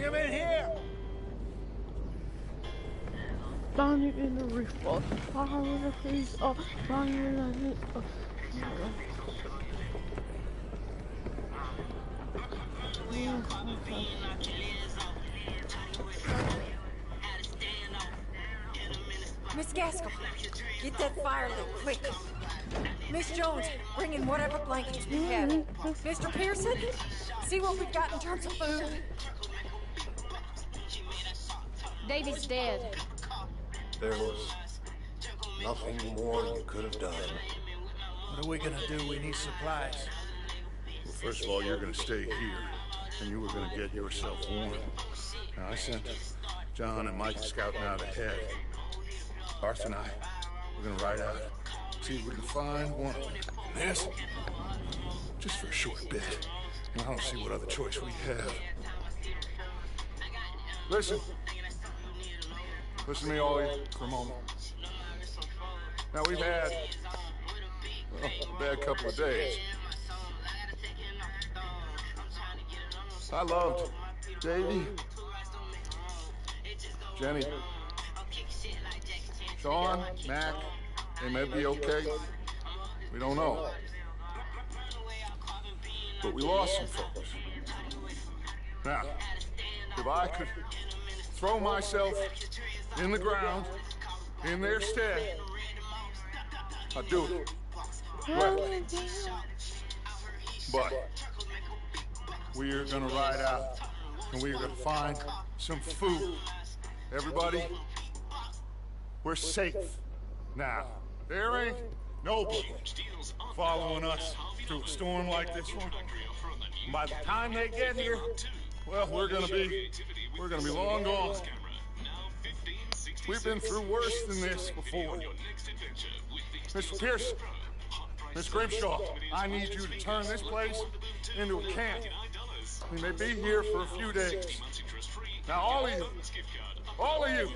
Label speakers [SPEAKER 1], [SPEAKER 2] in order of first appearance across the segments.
[SPEAKER 1] him in here!
[SPEAKER 2] Found you in the reef ball. Found you in the freeze. Oh, found you in the reef ball.
[SPEAKER 3] Miss Gaskell, get that fire lit, quick. Miss Jones, bring in whatever blankets we have. Mr. Pearson, see what we've got in terms of food.
[SPEAKER 4] Davy's dead.
[SPEAKER 5] There was nothing more you could have done.
[SPEAKER 1] What are we gonna do? We need supplies.
[SPEAKER 6] Well, first of all, you're gonna stay here, and you were gonna get yourself warm. Now, I sent John and Mike scouting out ahead. Arthur and I, we're gonna ride out, see if we can find one of them. This, just for a short bit. And I don't see what other choice we have. Listen. Listen to me, all of you, for a moment. Now, we've had, well, a bad couple of days. I loved Davy, Jenny, Sean, Mac. They may be okay. We don't know. But we lost some folks. Now, if I could throw myself in the ground, in their stead, I'd do it. But we're gonna ride out, and we're gonna find some food. Everybody, we're safe now. There ain't nobody following us through a storm like this one. And by the time they get here, well, we're gonna be long gone. We've been through worse than this before. Mr. Pearson, Miss Grimshaw, I need you to turn this place into a camp. We may be here for a few days. Now, all of you,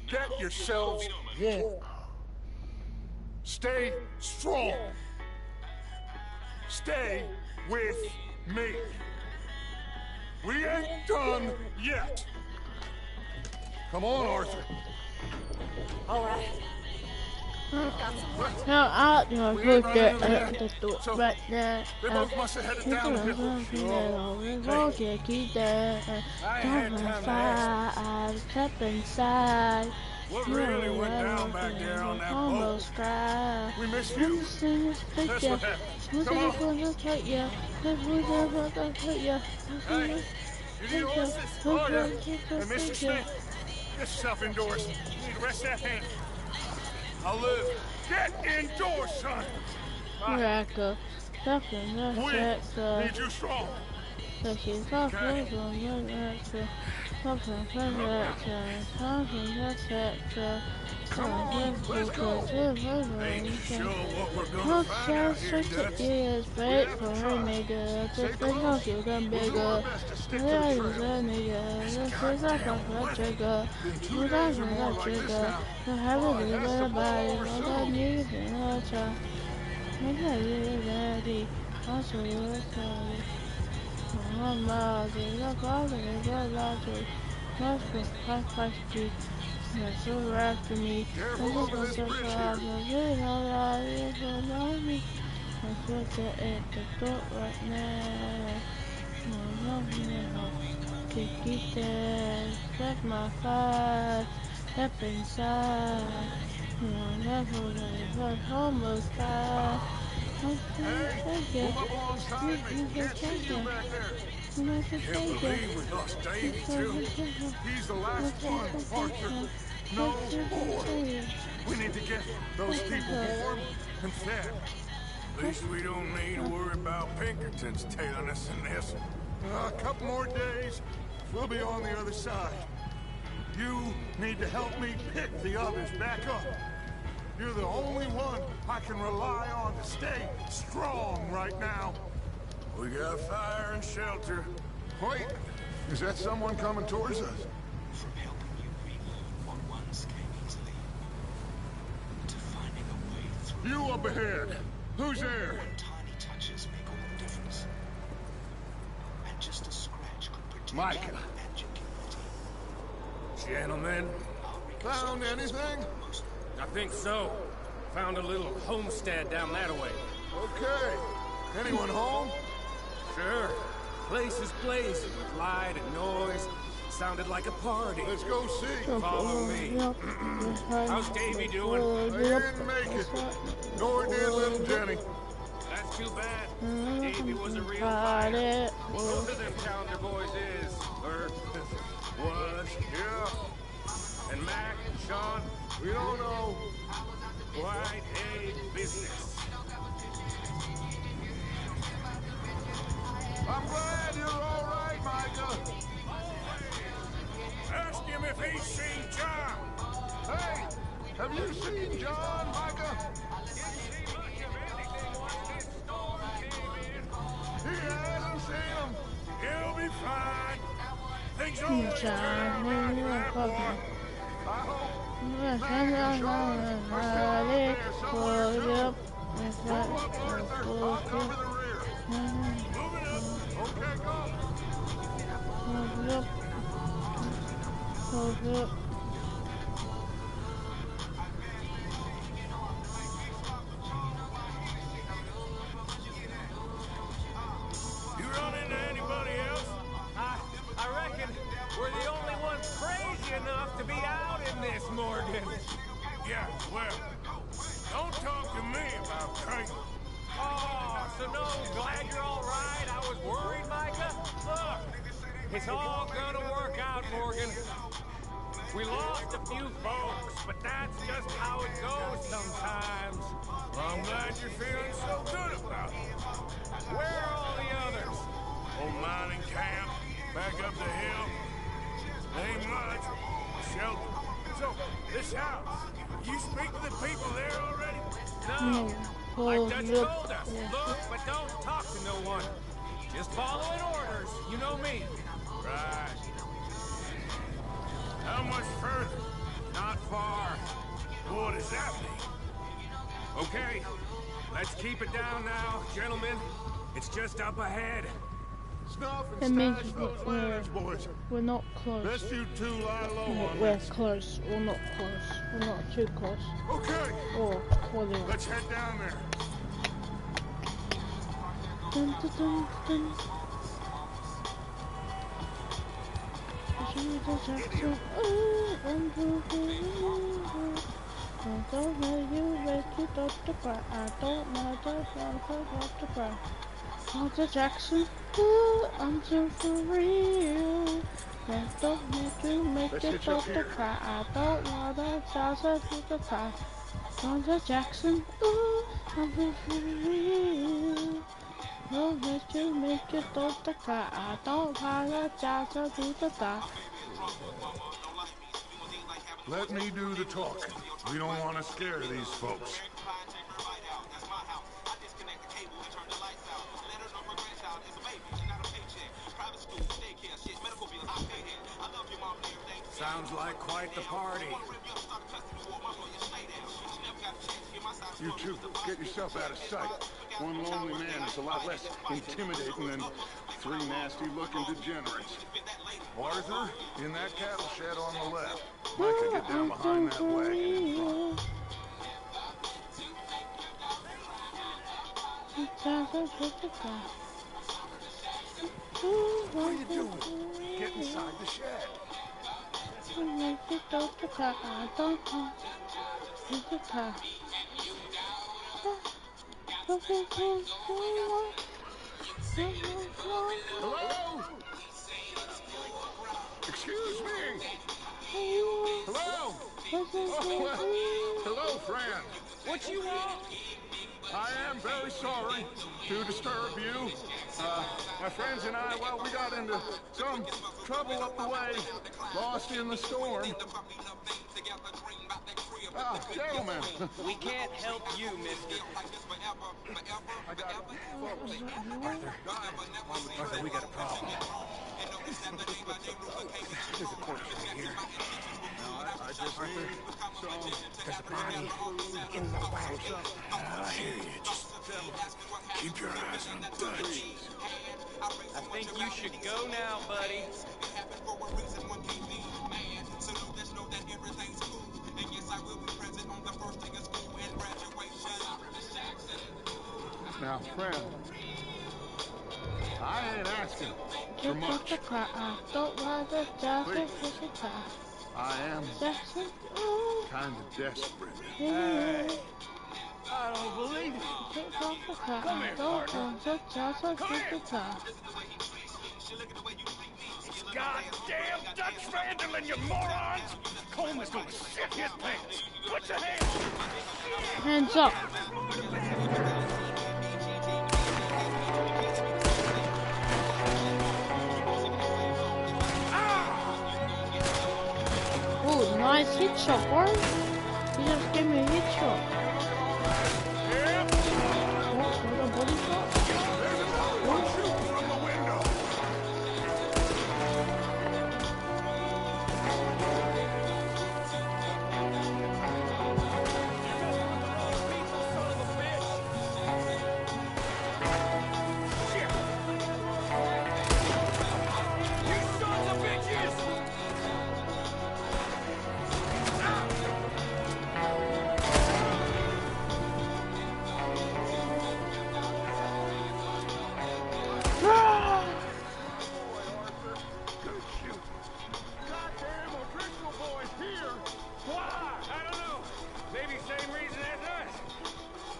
[SPEAKER 6] get yourselves warm. Stay strong. Stay with me. We ain't done yet. Come on, Arthur.
[SPEAKER 3] All right.
[SPEAKER 2] Now out your foot at the door right there.
[SPEAKER 6] They both must have headed down the hill.
[SPEAKER 2] Keep there. Step inside.
[SPEAKER 1] What really went down back there on that boat?
[SPEAKER 6] We missed you. That's what happened. Come on. Hey, you need horses? Oh, yeah. Hey, Mr. Smith, get yourself indoors. You need to rest that hand. I'll live. Get indoors, son. We need you strong. Come on, let's go. Ain't you sure what we're gonna find out here, Dutch? Yeah. Say, come on. We'll do our best to stick to the trail. This goddamn weather. Been 2 days or more like this now. Come on, that's the ball over some.
[SPEAKER 2] That's so after me.
[SPEAKER 6] Careful over this bridge here.
[SPEAKER 2] I feel that at the door right now. Kick it there, step my fire, step inside. Never let almost die.
[SPEAKER 6] Hey, move up alongside me. Can't see you back there. Can't believe we lost Davy, too. He's the last one, Arthur. No more. We need to get those people warm and fed.
[SPEAKER 1] At least we don't need to worry about Pinkertons tailing us in this.
[SPEAKER 6] A couple more days, we'll be on the other side. You need to help me pick the others back up. You're the only one I can rely on to stay strong right now.
[SPEAKER 1] We got fire and shelter.
[SPEAKER 6] Wait, is that someone coming towards us?
[SPEAKER 7] From helping you relive what once came easily, to finding a way through.
[SPEAKER 6] You up ahead. Who's there?
[SPEAKER 7] Tiny touches make all the difference. And just a scratch could
[SPEAKER 6] Micah.
[SPEAKER 1] Gentlemen,
[SPEAKER 6] Found anything?
[SPEAKER 1] I think so. Found a little homestead down that way.
[SPEAKER 6] Okay. Anyone home?
[SPEAKER 1] Sure. Place is blazing with light and noise. Sounded like a party.
[SPEAKER 6] Let's go see.
[SPEAKER 1] Follow me. How's Davy doing?
[SPEAKER 6] I didn't make it. Nor did little Jenny.
[SPEAKER 1] That's too bad. Davy was a real fighter. Both of them calendar boys is, or was.
[SPEAKER 6] Yeah.
[SPEAKER 1] And Mac and Sean,
[SPEAKER 6] We don't know.
[SPEAKER 1] quite a business.
[SPEAKER 6] I'm glad you're all right, Micah.
[SPEAKER 1] Ask him if he's seen John.
[SPEAKER 6] Hey, have you seen John, Micah?
[SPEAKER 1] Didn't see much of anything once this storm came in.
[SPEAKER 6] He hasn't seen him.
[SPEAKER 1] He'll be fine. Things always turn
[SPEAKER 2] John,
[SPEAKER 1] around
[SPEAKER 2] you
[SPEAKER 1] in
[SPEAKER 2] are
[SPEAKER 1] that
[SPEAKER 2] fucking.
[SPEAKER 1] war.
[SPEAKER 6] I hope. Move up, Arthur. I'll cover the rear.
[SPEAKER 1] Moving up.
[SPEAKER 6] Okay, go.
[SPEAKER 1] You run into anybody else? I reckon we're the only ones crazy enough to be out in this, Morgan. Yeah, well, don't talk to me about crazy. Oh, so no, glad you're all right. I was worried, Micah. Look, it's all gonna work out, Morgan. We lost a few folks, but that's just how it goes sometimes. Well, I'm glad you're feeling so good about it. Where are all the others? Old mining camp, back up the hill. Ain't much. Shelter. So, this house, you speak to the people there already? No. Like Dutch told us. Look, but don't talk to no one. Just following orders. You know me. Right. How much further? Not far. What does that mean? Okay, let's keep it down now, gentlemen. It's just up ahead.
[SPEAKER 6] Snuff
[SPEAKER 2] It
[SPEAKER 6] and
[SPEAKER 2] means
[SPEAKER 6] stash those lanterns, boys.
[SPEAKER 2] we're not close.
[SPEAKER 6] Best you two lie low on
[SPEAKER 2] We're
[SPEAKER 6] this.
[SPEAKER 2] close. We're not close. We're not too close.
[SPEAKER 6] Okay,
[SPEAKER 2] Or whatever.
[SPEAKER 6] let's head down there.
[SPEAKER 2] Dun, dun, dun, dun. Jackson. I don't know you make it up to cry. I don't know to cry. Walter Jackson, I'm so for real. I don't need to make it up to cry. I don't want to cry. Walter Jackson, I'm so for real. Don't need to make it up to cry. I don't apologize to the die.
[SPEAKER 6] Let me do the talking. We don't want to scare these folks.
[SPEAKER 1] Sounds like quite the party.
[SPEAKER 6] You two, get yourself out of sight. One lonely man is a lot less intimidating than three nasty-looking degenerates. Arthur, in that cattle shed on the left. Micah, get down behind that wagon in front. What are you doing? Get inside the shed. Hello? Excuse me? Hello? Oh, well, hello, friend.
[SPEAKER 1] What you want?
[SPEAKER 6] I am very sorry to disturb you. My friends and I, well, we got into some trouble up the way, lost in the storm. Gentlemen.
[SPEAKER 1] We can't help you, mister.
[SPEAKER 6] I got folks.
[SPEAKER 1] Arthur, we got a problem. There's a corpse right here.
[SPEAKER 6] I just heard some.
[SPEAKER 1] There's a body in the wagon. I hear you. Just keep your eyes on Dutch. I think think you should go now, buddy.
[SPEAKER 6] Now, friend, I ain't asking for much.
[SPEAKER 2] I don't want to
[SPEAKER 6] Please. I am kind of desperate.
[SPEAKER 1] Hey, I don't believe it. Come here, partner. Goddamn Dutch vandal, you morons! Coleman's gonna shit his pants. Put your hands
[SPEAKER 2] up. Oh, nice hit shot, boy. He just gave me a hit shot. Oh, a body shot.
[SPEAKER 6] From the window.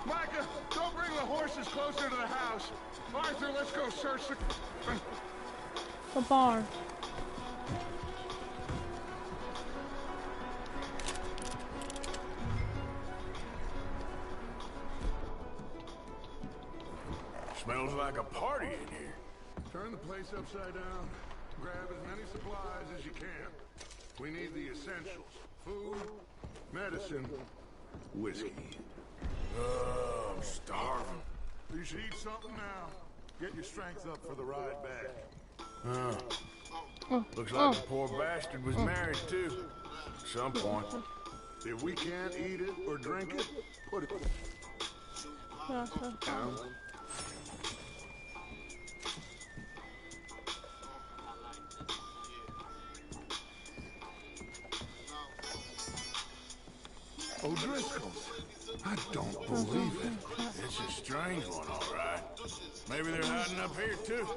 [SPEAKER 6] Micah, go bring the horses closer to the house. Arthur, let's go search
[SPEAKER 2] the barn.
[SPEAKER 6] Smells like a party in here. Turn the place upside down. Grab as many supplies as you can. We need the essentials. Food, medicine, whiskey. I'm starving. You should eat something now. Get your strength up for the ride back.
[SPEAKER 8] Looks like the poor bastard was married too. At some point.
[SPEAKER 6] If we can't eat it or drink it, put it down. O'Driscoll's. I don't believe it.
[SPEAKER 8] It's a strange one, all right. Maybe they're hiding up here, too.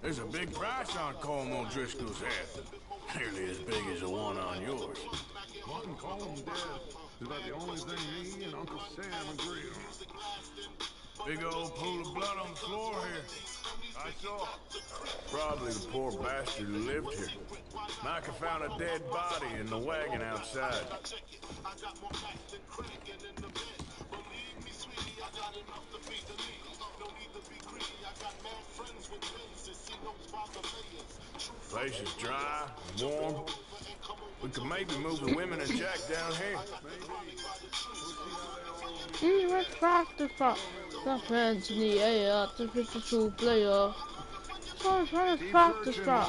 [SPEAKER 8] There's a big price on Colm O'Driscoll's head. Nearly as big as the one on yours.
[SPEAKER 6] Wanting Colm dead is about the only thing me and Uncle Sam agree on.
[SPEAKER 8] Big old pool of blood on the floor here.
[SPEAKER 6] I saw.
[SPEAKER 8] Probably the poor bastard who lived here. Micah found a dead body in the wagon outside. Place is dry, warm. We could maybe move the women and Jack down here.
[SPEAKER 2] Let's practice the fans in the air, the 52 player. So let's practice that.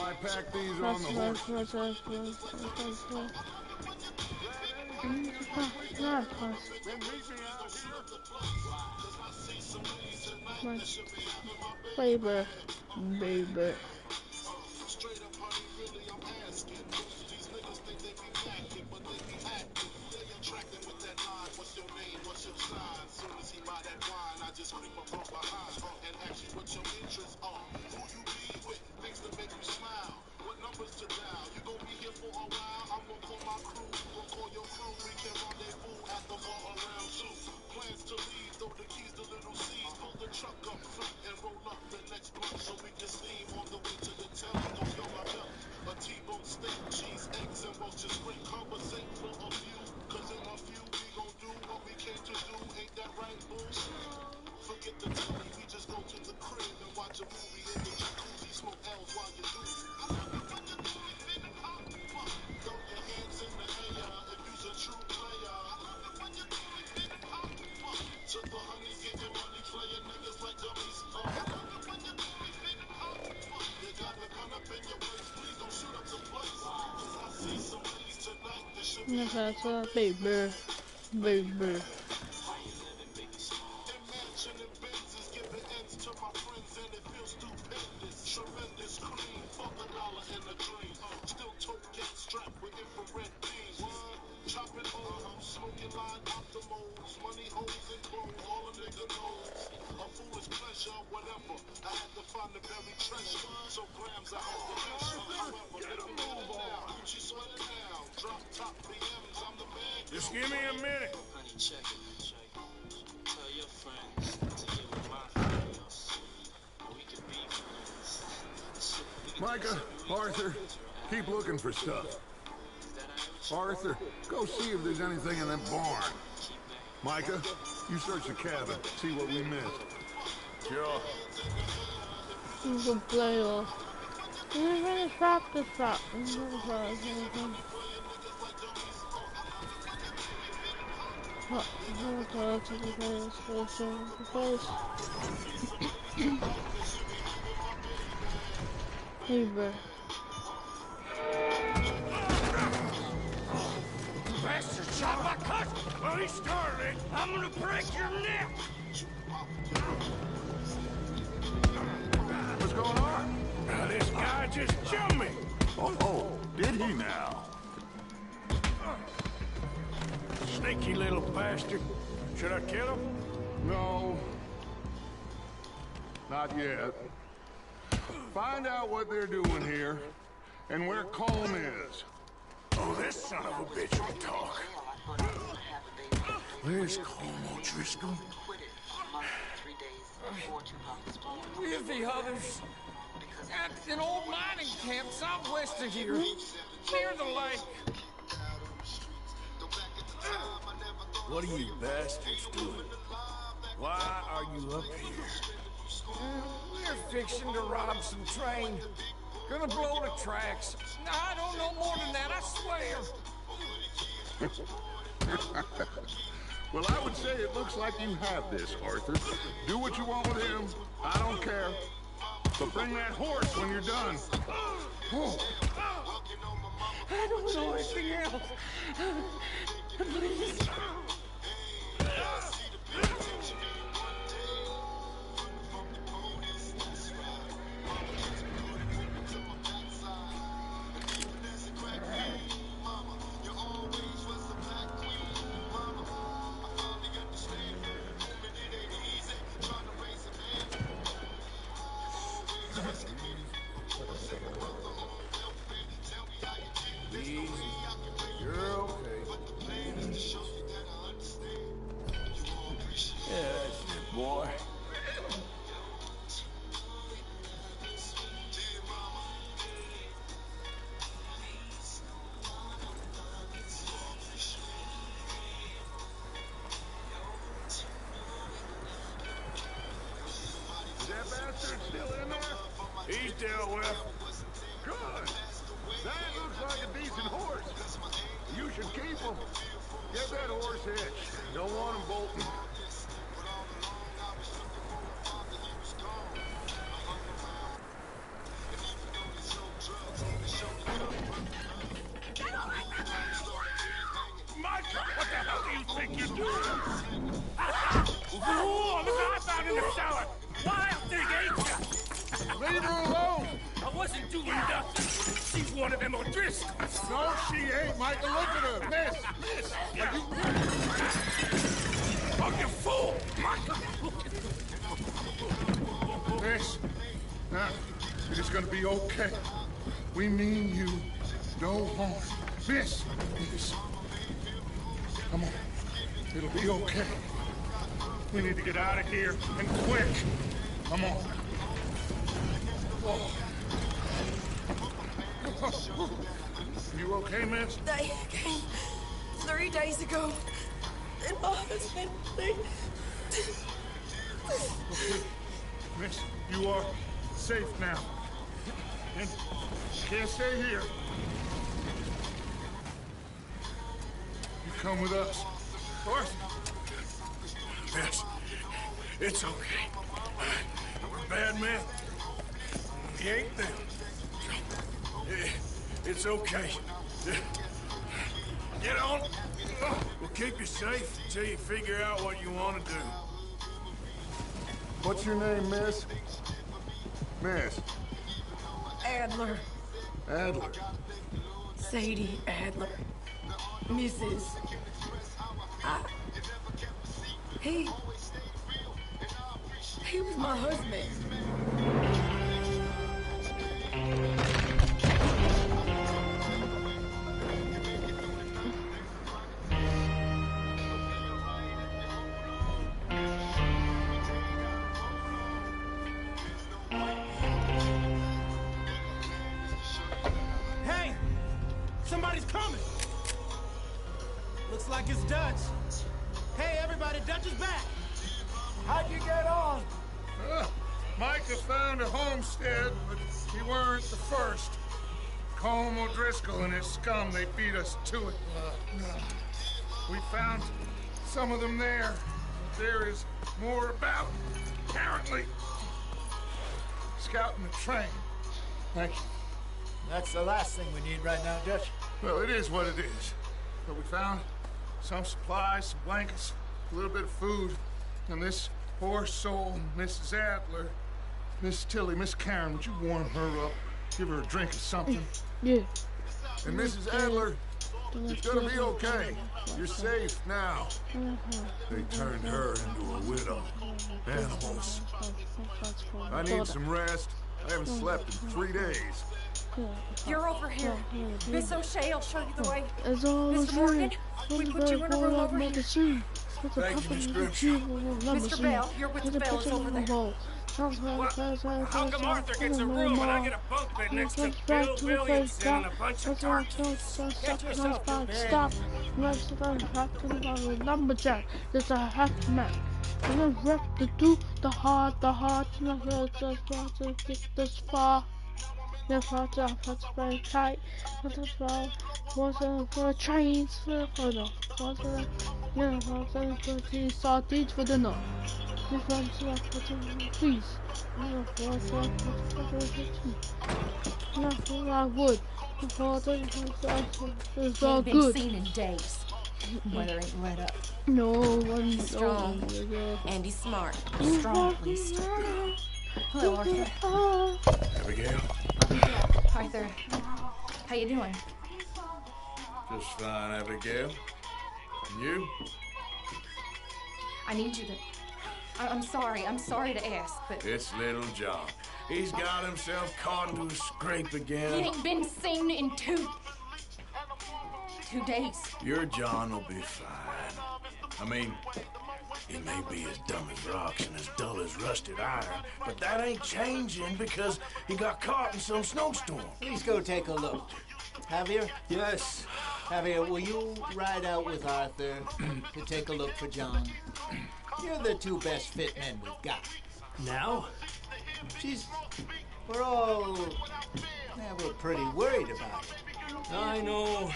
[SPEAKER 2] Baby. That's a baby.
[SPEAKER 1] Just give me a minute.
[SPEAKER 7] Honey, check it. Tell your friends to get with my friends. We could be friends.
[SPEAKER 6] Micah, Arthur, keep looking for stuff. Arthur, go see if there's anything in that barn. Micah, you search the cabin, see what we missed.
[SPEAKER 1] Sure.
[SPEAKER 2] You can play off. You're gonna stop the shot. Hey, bro.
[SPEAKER 1] Bastard shot my cousin! Well, he started it. I'm gonna break your neck!
[SPEAKER 6] What's going on?
[SPEAKER 1] Now, this guy just jumped me!
[SPEAKER 6] Oh, did he now?
[SPEAKER 1] Sneaky little bastard. Should I kill him?
[SPEAKER 6] No. Not yet. Find out what they're doing here, and where Colm is.
[SPEAKER 1] Oh, this son of a bitch will talk.
[SPEAKER 8] Where's Colm O'Driscoll?
[SPEAKER 9] With the others. At an old mining camp southwest of here. Near the lake.
[SPEAKER 8] What are you bastards doing? Why are you up here?
[SPEAKER 9] We're fixing to rob some train. Gonna blow the tracks. I don't know more than that, I swear.
[SPEAKER 6] Well, I would say it looks like you have this, Arthur. Do what you want with him. I don't care. But bring that horse when you're done. Oh.
[SPEAKER 9] I don't know anything else. Please.
[SPEAKER 8] Boy.
[SPEAKER 6] Is that bastard still in there?
[SPEAKER 1] He's dealt with.
[SPEAKER 6] Good. That looks like a decent horse. You should keep him. Get that horse hitched. Don't want him bolting.
[SPEAKER 1] What the hell do you think you're doing? Oh, look, I found in the cellar. Wild thing, ain't ya?
[SPEAKER 6] Leave her alone.
[SPEAKER 1] I wasn't doing nothing. She's one of them O'Driscolls.
[SPEAKER 6] No, she ain't, Michael. Look at her. Miss. Are you...
[SPEAKER 1] Oh, you fool!
[SPEAKER 6] Miss. Now, it is gonna be okay. We mean you no harm. Miss. Come on. It'll be okay. We need to get out of here, and quick. Come on. Oh. You okay, miss?
[SPEAKER 3] They came 3 days ago. And my husband,
[SPEAKER 6] Okay. Miss, you are safe now. And you can't stay here. You come with us. Arthur.
[SPEAKER 1] Yes, it's okay. We're bad men. We ain't them. It's okay. Get on. We'll keep you safe until you figure out what you want to do.
[SPEAKER 6] What's your name, miss? Miss.
[SPEAKER 3] Adler,
[SPEAKER 6] Adler.
[SPEAKER 3] Sadie Adler, Mrs. He was my husband.
[SPEAKER 1] Hey! Somebody's coming! Looks like it's Dutch. Hey, everybody, Dutch is back! How'd you get on?
[SPEAKER 6] Micah found a homestead, but he weren't the first. Colm O'Driscoll and his scum, they beat us to it. We found some of them there. But there is more about, apparently. Scouting the train. Thank you.
[SPEAKER 10] That's the last thing we need right now, Dutch.
[SPEAKER 6] Well, it is what it is. But we found some supplies, some blankets, a little bit of food, and this poor soul, Mrs. Adler, Miss Tilly, Miss Karen, would you warm her up? Give her a drink or something?
[SPEAKER 2] Yeah.
[SPEAKER 6] And Mrs. Adler, it's gonna be okay. You're safe now. They turned her into a widow. Animals. I need some rest. I haven't slept in 3 days.
[SPEAKER 3] You're over here. Miss O'Shea will show you the way.
[SPEAKER 2] Mr.
[SPEAKER 3] Morgan, we put you in a room over here.
[SPEAKER 6] Thank you, Miss Grimshaw.
[SPEAKER 3] Mr. Bell, you're with the Bells over there.
[SPEAKER 1] How come Arthur gets a room and I get a bunk bed next to Bill Williamson and a bunch of darkies?
[SPEAKER 3] Get yourself to bed.
[SPEAKER 2] Stop. Lumberjack. There's a half man. And then rep to do the heart, and this far. The part of the very tight, but as well was for trains for the sausage for dinner. This one's please. Nothing I would. It's all
[SPEAKER 4] Ain't been
[SPEAKER 2] good.
[SPEAKER 4] seen in days. Weather ain't let up.
[SPEAKER 2] No one.
[SPEAKER 4] He's strong. And he's smart. Strong, at least. Hello, Arthur.
[SPEAKER 8] Abigail?
[SPEAKER 4] Arthur, how you doing?
[SPEAKER 8] Just fine, Abigail. And you?
[SPEAKER 4] I need you to... I'm sorry to ask, but...
[SPEAKER 8] It's little John. He's got himself caught into a scrape
[SPEAKER 4] He
[SPEAKER 8] again.
[SPEAKER 4] ain't been seen in 2 days.
[SPEAKER 8] Your John will be fine. I mean, he may be as dumb as rocks and as dull as rusted iron, but that ain't changing because he got caught in some snowstorm.
[SPEAKER 10] Please go take a look. Javier? Yes. Javier, will you ride out with Arthur to take a look for John? You're the 2 best fit men we've got.
[SPEAKER 11] Now?
[SPEAKER 10] We're pretty worried about it.
[SPEAKER 11] I know.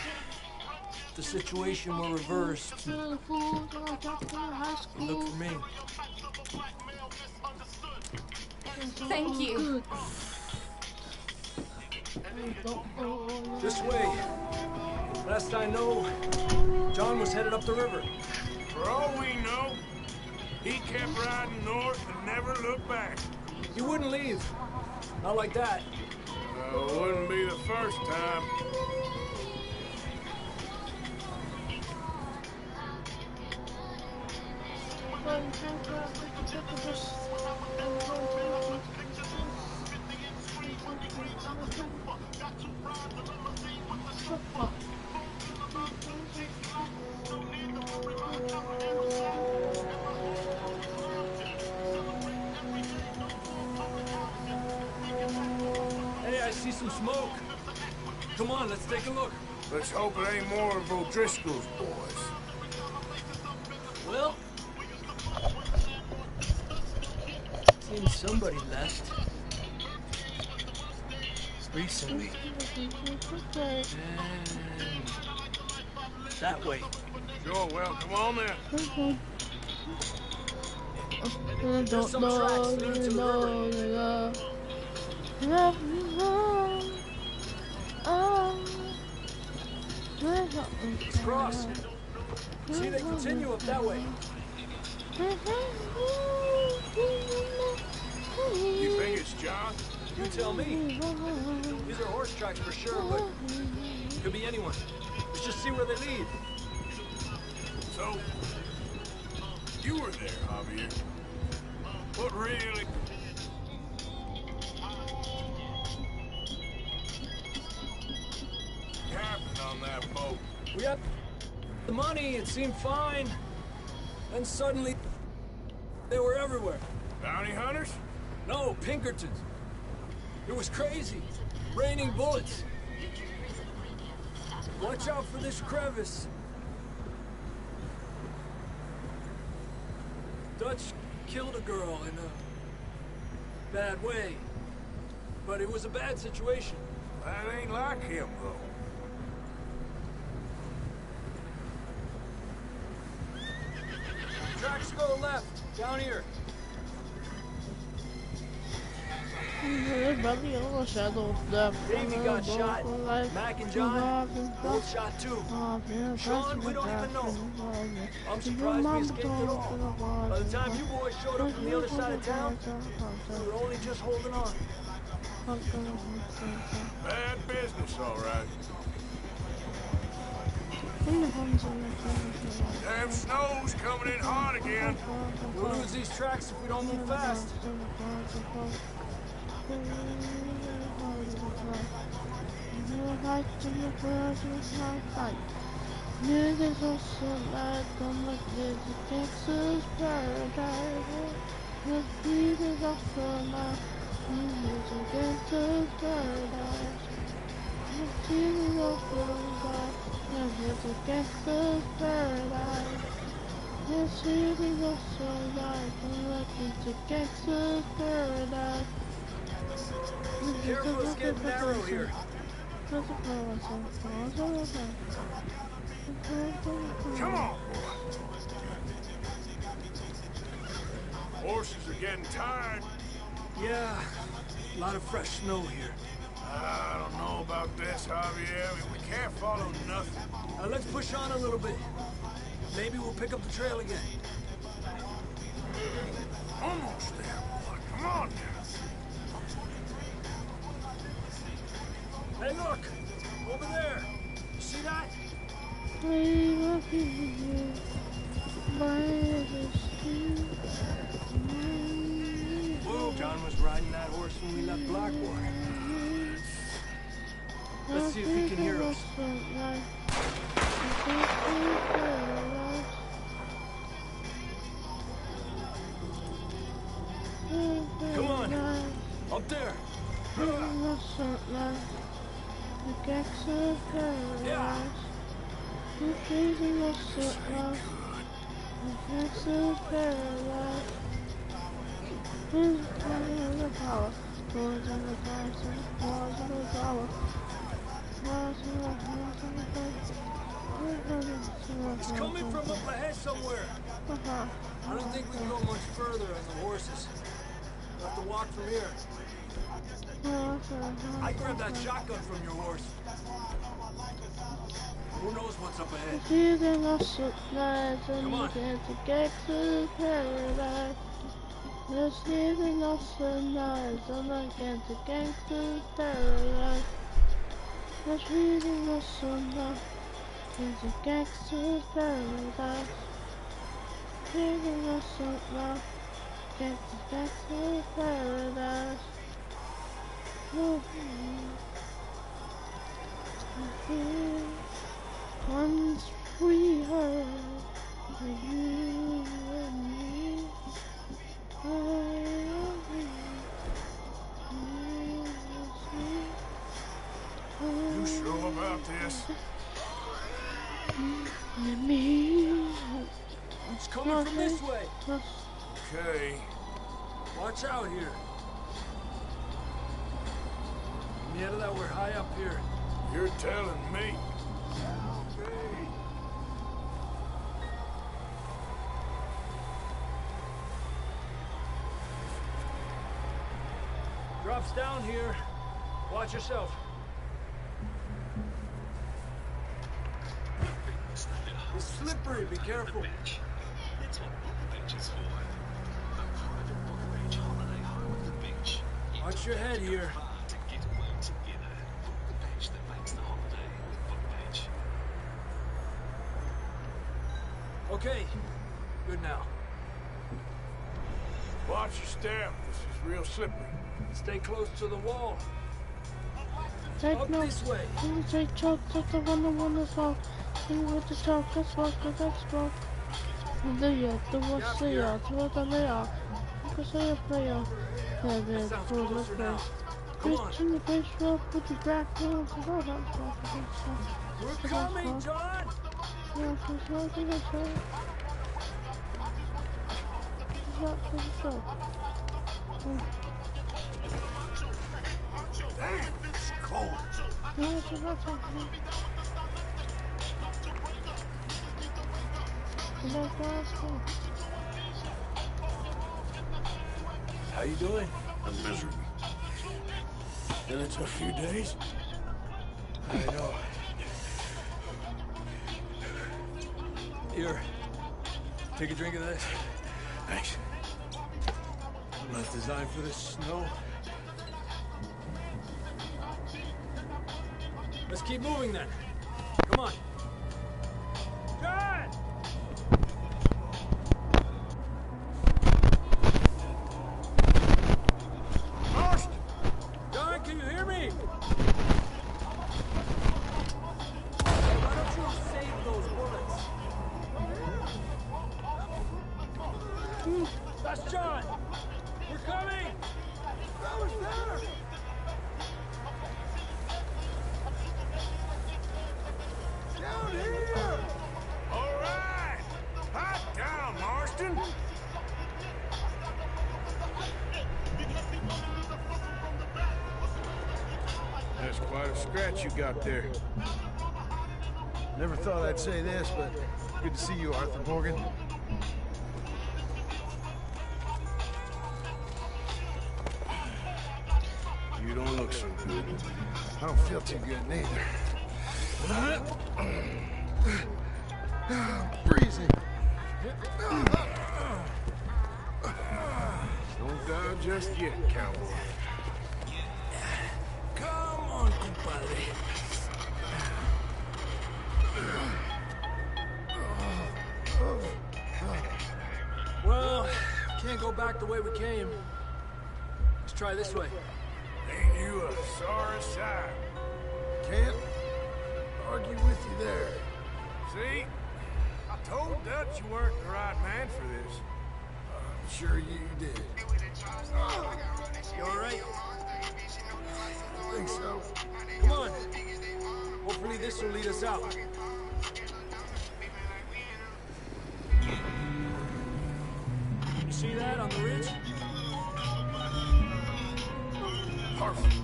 [SPEAKER 11] The situation were reversed. Look for me.
[SPEAKER 4] Thank you.
[SPEAKER 11] This way. Last I know, John was headed up the river.
[SPEAKER 1] For all we know, he kept riding north and never looked back.
[SPEAKER 11] He wouldn't leave. Not like that.
[SPEAKER 1] Wouldn't be the first time.
[SPEAKER 11] Hey, I see some smoke. Come on, let's take a look.
[SPEAKER 1] Let's hope it ain't more of O'Driscoll's boys.
[SPEAKER 11] Well, seems somebody left. Recently. And that way.
[SPEAKER 1] Sure, well, come on then.
[SPEAKER 11] There's some tracks leading to the river. Let's cross. See, they continue up that way.
[SPEAKER 1] You think it's John?
[SPEAKER 11] You tell me. These are horse tracks for sure, but could be anyone. Let's just see where they lead.
[SPEAKER 1] So,
[SPEAKER 8] you were there, Javier. What really... happened on that boat?
[SPEAKER 11] We had the money, it seemed fine. Then suddenly, they were everywhere.
[SPEAKER 8] Bounty hunters?
[SPEAKER 11] No, Pinkertons. It was crazy. Raining bullets. Watch out for this crevice. Dutch killed a girl in a bad way. But it was a bad situation.
[SPEAKER 8] That ain't like him, though.
[SPEAKER 11] Tracks go left, down here.
[SPEAKER 2] Everybody on the shadow of death.
[SPEAKER 11] Davey got shot. Mac and John both shot too. Sean, we don't even know. I'm surprised we escaped at all. By the time you boys showed up from the other side of town, we were only just holding on.
[SPEAKER 8] Bad business, all right. Damn snow's coming in hot again.
[SPEAKER 11] We'll lose these tracks if we don't move fast.
[SPEAKER 2] Niggas also like them like this Texas paradise. The beat is also like music Texas paradise. The beat is also like music Texas paradise. The beat is also like music Texas paradise.
[SPEAKER 11] Careful, it's getting narrow here.
[SPEAKER 8] Come on, boy. Horses are getting tired.
[SPEAKER 11] Yeah, a lot of fresh snow here.
[SPEAKER 8] I don't know about this, Javier. We can't follow nothing.
[SPEAKER 11] Let's push on a little bit. Maybe we'll pick up the trail again.
[SPEAKER 8] Almost there, boy. Come on now.
[SPEAKER 11] Hey, look! Over there! You see that? Whoa, John was riding that horse when we left Blackwater. Let's see if he can hear us. Come on! Up there!
[SPEAKER 2] The Texas paradise. The chasing of Sitla. The Texas paradise. Who's the power? Boys in the dice and the claws in the tower.
[SPEAKER 11] It's coming from up ahead somewhere. I don't think we can go much further on the horses. We'll have to walk from here. I grabbed that shotgun from your horse. Who knows what's up ahead? Come on.
[SPEAKER 2] Texas paradise. The sleeping of the night, I'm against the gangster's paradise. The sleeping of the night is a gangster's paradise. Sleeping of the night, against the gangster's paradise. Once we heard you and me.
[SPEAKER 8] You sure about this?
[SPEAKER 11] It's coming from this way.
[SPEAKER 8] Okay.
[SPEAKER 11] Watch out here. Get that we're high up here.
[SPEAKER 8] You're telling me.
[SPEAKER 11] Drops down here. Watch yourself. It's slippery, be careful.
[SPEAKER 7] It's what Book Beach is for. A private Book Beach holiday home at the beach.
[SPEAKER 11] Watch your head here.
[SPEAKER 7] To get away together. Book the beach that makes the holiday with Book Beach.
[SPEAKER 11] Okay, good now.
[SPEAKER 8] Watch your step. This is real slippery.
[SPEAKER 9] Stay close to the wall.
[SPEAKER 2] Take no.
[SPEAKER 9] This way.
[SPEAKER 2] You take shots at the one as well. You with the chalk, let's walk, let's walk. The what's the yard, what the layout. You say a player. Yeah, man, cool, let's go. Fish in the fish roll, put the back down.
[SPEAKER 9] We're coming, John!
[SPEAKER 2] Yeah, she's working the show. She's not for the show.
[SPEAKER 8] Damn, it's cold.
[SPEAKER 2] No, she's not talking.
[SPEAKER 8] How you doing? I'm miserable. Been a tough few days.
[SPEAKER 9] I know. Here, take a drink of this.
[SPEAKER 8] Thanks.
[SPEAKER 9] Not designed for this snow. Let's keep moving then. Come on. John!
[SPEAKER 8] Marston!
[SPEAKER 9] John, can you hear me? Why don't you save those bullets? That's John! We're coming! That was there! Down here!
[SPEAKER 8] All right! Hot down, Marston! That's quite a scratch you got there.
[SPEAKER 6] Never thought I'd say this, but good to see you, Arthur Morgan.
[SPEAKER 8] You don't look so good.
[SPEAKER 6] I don't feel too good neither. Breezy.
[SPEAKER 8] Don't die just yet, cowboy.
[SPEAKER 9] Come on, compadre. Well, can't go back the way we came. Let's try this way.
[SPEAKER 8] Ain't you a sorry sight?
[SPEAKER 6] Can't argue with you there.
[SPEAKER 8] See? I told Dutch you weren't the right man for this.
[SPEAKER 6] I'm sure you did.
[SPEAKER 9] You alright?
[SPEAKER 6] I think so.
[SPEAKER 9] Come on. Hopefully this will lead us out. You see that on the ridge?
[SPEAKER 8] Perfect.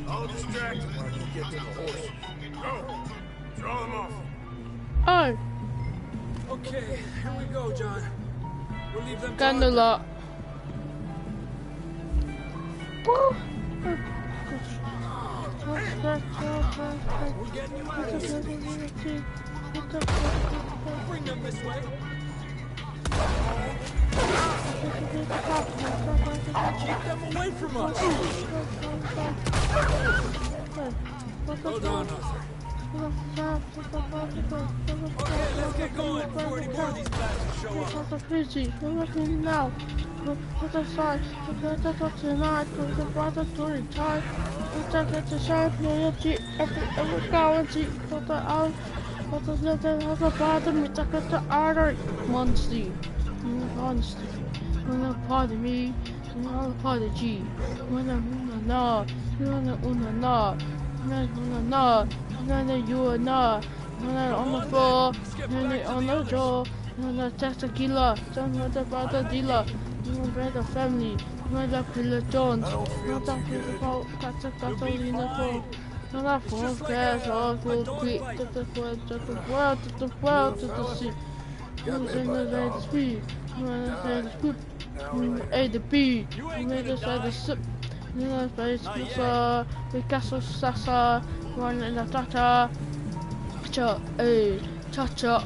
[SPEAKER 8] I'll distract him while you get to the horses. Go. Draw them off.
[SPEAKER 2] Oh,
[SPEAKER 9] Okay, here we go, John. We'll leave them to
[SPEAKER 2] kind of
[SPEAKER 9] Arthur.
[SPEAKER 2] lot.
[SPEAKER 9] We're getting you out of here. Bring them this way. Keep them away from us. Hold on, Arthur. Okay, let's get going before any more of these bastards show up.
[SPEAKER 2] That's crazy. We're looking now. What the size? That's tonight. The brother during time. That's the sharp loyalty. Every currency. What the out. What the little has a bottom. It's like the other monster. Monster. When a part of me. When a part of G. When a no. When a no. No. Then you are not. Then on the floor. Then on the door. Then the tequila. Then the brother dealer. Then the family. Then the Pillar Jones. Then the Catalina. Then the phone cash. All go quick. The world to the sea. Then the red speed. Then the red scoop. A the B. Then the side of sip. Then the face was the castle sasa. One in the Tata, cha-cha,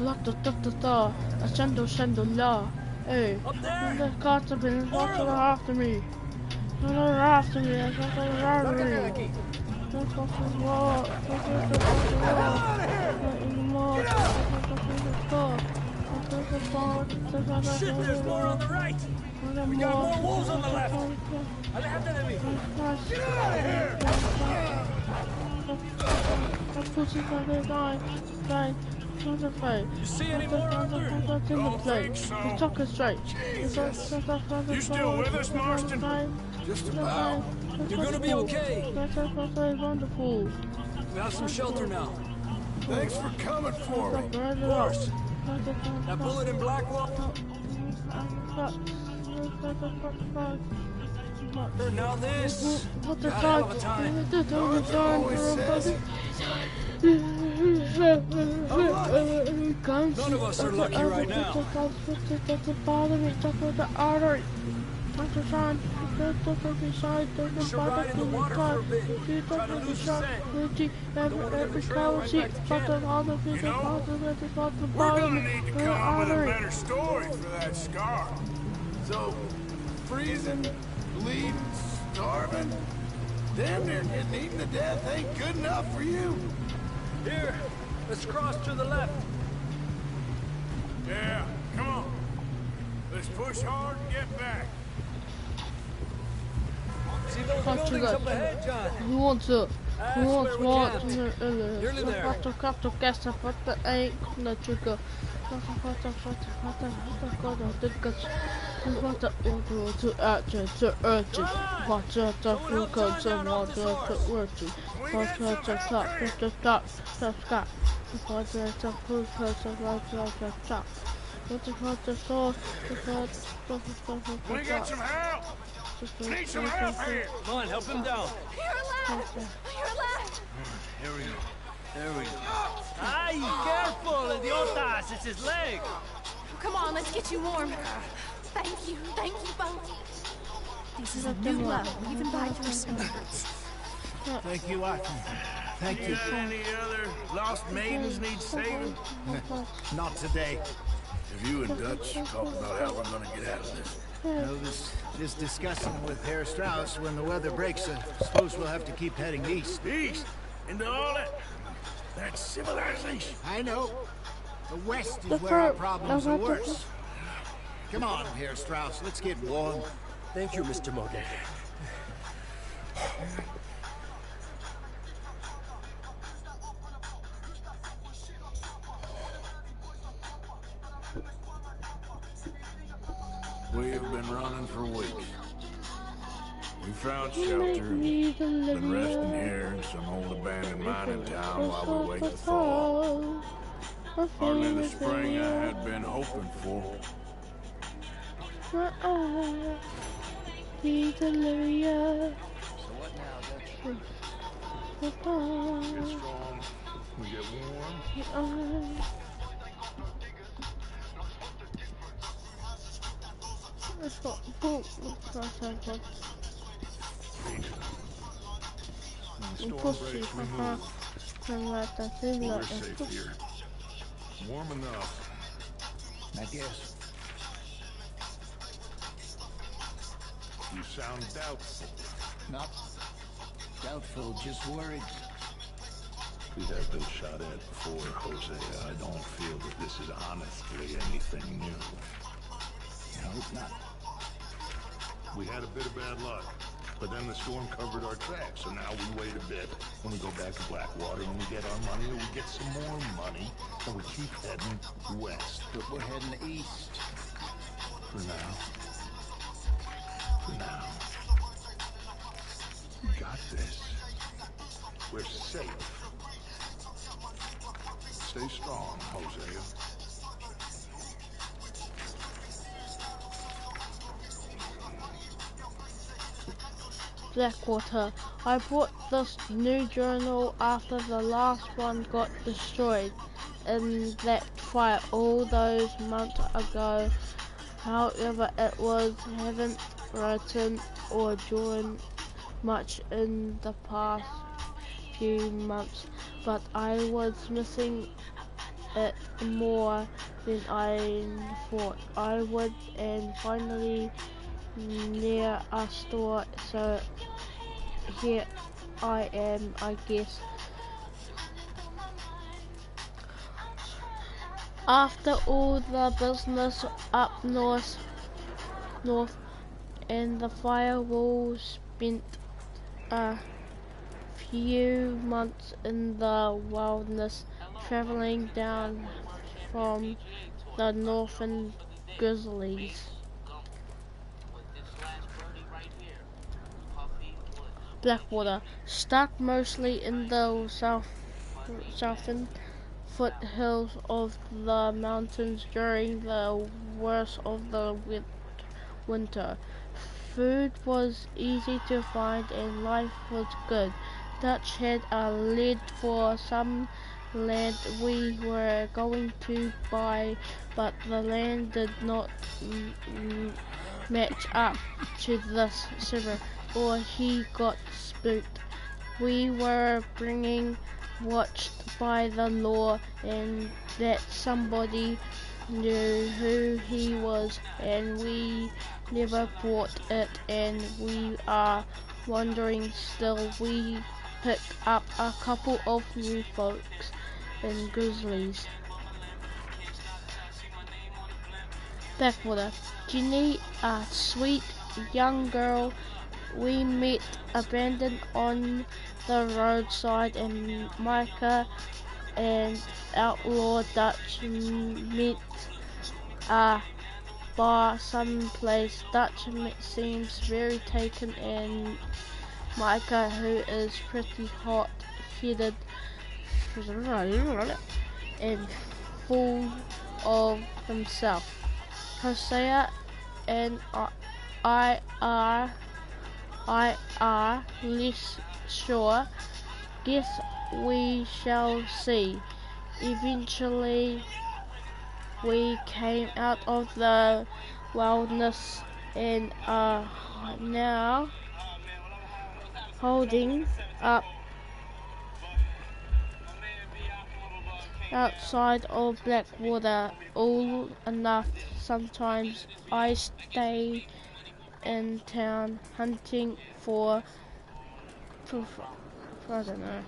[SPEAKER 2] la-ta-ta-ta-ta, a-shendo-shendo-la, and the carts have been after me, after me, after me.
[SPEAKER 9] Shit, there's more on the right! We got more wolves on the left! Adelante! Get out of here! You see any more, Arthur?
[SPEAKER 1] Don't think so.
[SPEAKER 2] He's talking straight.
[SPEAKER 1] Jesus. You still with us, Marston?
[SPEAKER 9] Just about. You're gonna be okay.
[SPEAKER 2] Wonderful.
[SPEAKER 9] We have some shelter now.
[SPEAKER 6] Thanks for coming for me.
[SPEAKER 9] Of course. That bullet in Blackwell. Now this.
[SPEAKER 2] What the
[SPEAKER 9] God, hell of a time.
[SPEAKER 2] None
[SPEAKER 9] of us are lucky right now.
[SPEAKER 2] Should
[SPEAKER 9] ride in the water for a bit. Try to lose the scent.
[SPEAKER 2] Every trail sheet, but the other
[SPEAKER 1] You know, we're gonna need to come up with a better story for that scar.
[SPEAKER 6] So, freezing, bleeding, starving, damn near getting eaten to death ain't good enough for you.
[SPEAKER 9] Here, let's cross to the left.
[SPEAKER 1] Yeah, come on. Let's push hard and get back.
[SPEAKER 9] See those buildings up ahead, John?
[SPEAKER 2] Who wants to? Who wants what?
[SPEAKER 9] Nearly there.
[SPEAKER 1] We got some help. Need some help here.
[SPEAKER 9] Come on, help him down.
[SPEAKER 3] You're alive! You're alive!
[SPEAKER 8] Here we go. There we go.
[SPEAKER 9] Ay, careful, idiotas. It's his leg.
[SPEAKER 3] Come on, let's get you warm. Thank you both. This is a new love. We even died through some efforts.
[SPEAKER 8] Thank you, Arthur. Thank you.
[SPEAKER 1] Got any other lost maidens need saving?
[SPEAKER 8] Not today.
[SPEAKER 6] If you and Dutch talk about how we're gonna get out of this.
[SPEAKER 10] No, this discussing with Herr Strauss when the weather breaks. I suppose we'll have to keep heading east.
[SPEAKER 6] East, into all that civilization.
[SPEAKER 10] I know. The west is where our problems are worse. Come on, Herr Strauss, let's get warm.
[SPEAKER 9] Thank you, Mr. Morgan.
[SPEAKER 8] We have been running for weeks. We found shelter, been resting here in some old abandoned mining town while we wait to thaw. Hardly the spring I had been hoping for.
[SPEAKER 2] So
[SPEAKER 8] what now, Dutch? Get strong, we get warm.
[SPEAKER 2] It's got boom.
[SPEAKER 8] Storm breaks, we move. We're safe here. Warm enough.
[SPEAKER 10] I guess.
[SPEAKER 8] You sound doubtful.
[SPEAKER 10] Not doubtful, just worried.
[SPEAKER 8] We have been shot at before, Jose. I don't feel that this is honestly anything new.
[SPEAKER 10] I hope not.
[SPEAKER 8] We had a bit of bad luck, but then the storm covered our tracks, so now we wait a bit, and we go back to Blackwater, and we get our money, and we get some more money, and we keep heading west.
[SPEAKER 10] But we're heading east.
[SPEAKER 8] For now. For now. We got this. We're safe. Stay strong, Hosea.
[SPEAKER 2] Blackwater. I bought this new journal after the last one got destroyed in that fire all those months ago. However, it haven't written or drawn much in the past few months, but I was missing it more than I thought I would, and finally near a store, so here I am, I guess. After all the business up north, and the firewall spent a few months in the wilderness, traveling down from the northern grizzlies. Blackwater, stuck mostly in the southern foothills of the mountains during the worst of the winter. Food was easy to find and life was good. Dutch had a lead for some land we were going to buy, but the land did not match up to the silver, or he got spooked. We were being watched by the law, and that somebody knew who he was, and we never bought it, and we are wondering still. We picked up a couple of new folks in Grizzlies. Blackwater, Ginny, a sweet young girl we met abandoned on the roadside, and Micah and outlaw Dutch met a bar someplace. Dutch seems very taken, and Micah, who is pretty hot-headed and full of himself. Hosea and I are less sure. Guess we shall see. Eventually we came out of the wilderness and are now holding up outside of Blackwater. All enough. Sometimes I stay in town hunting for I don't know.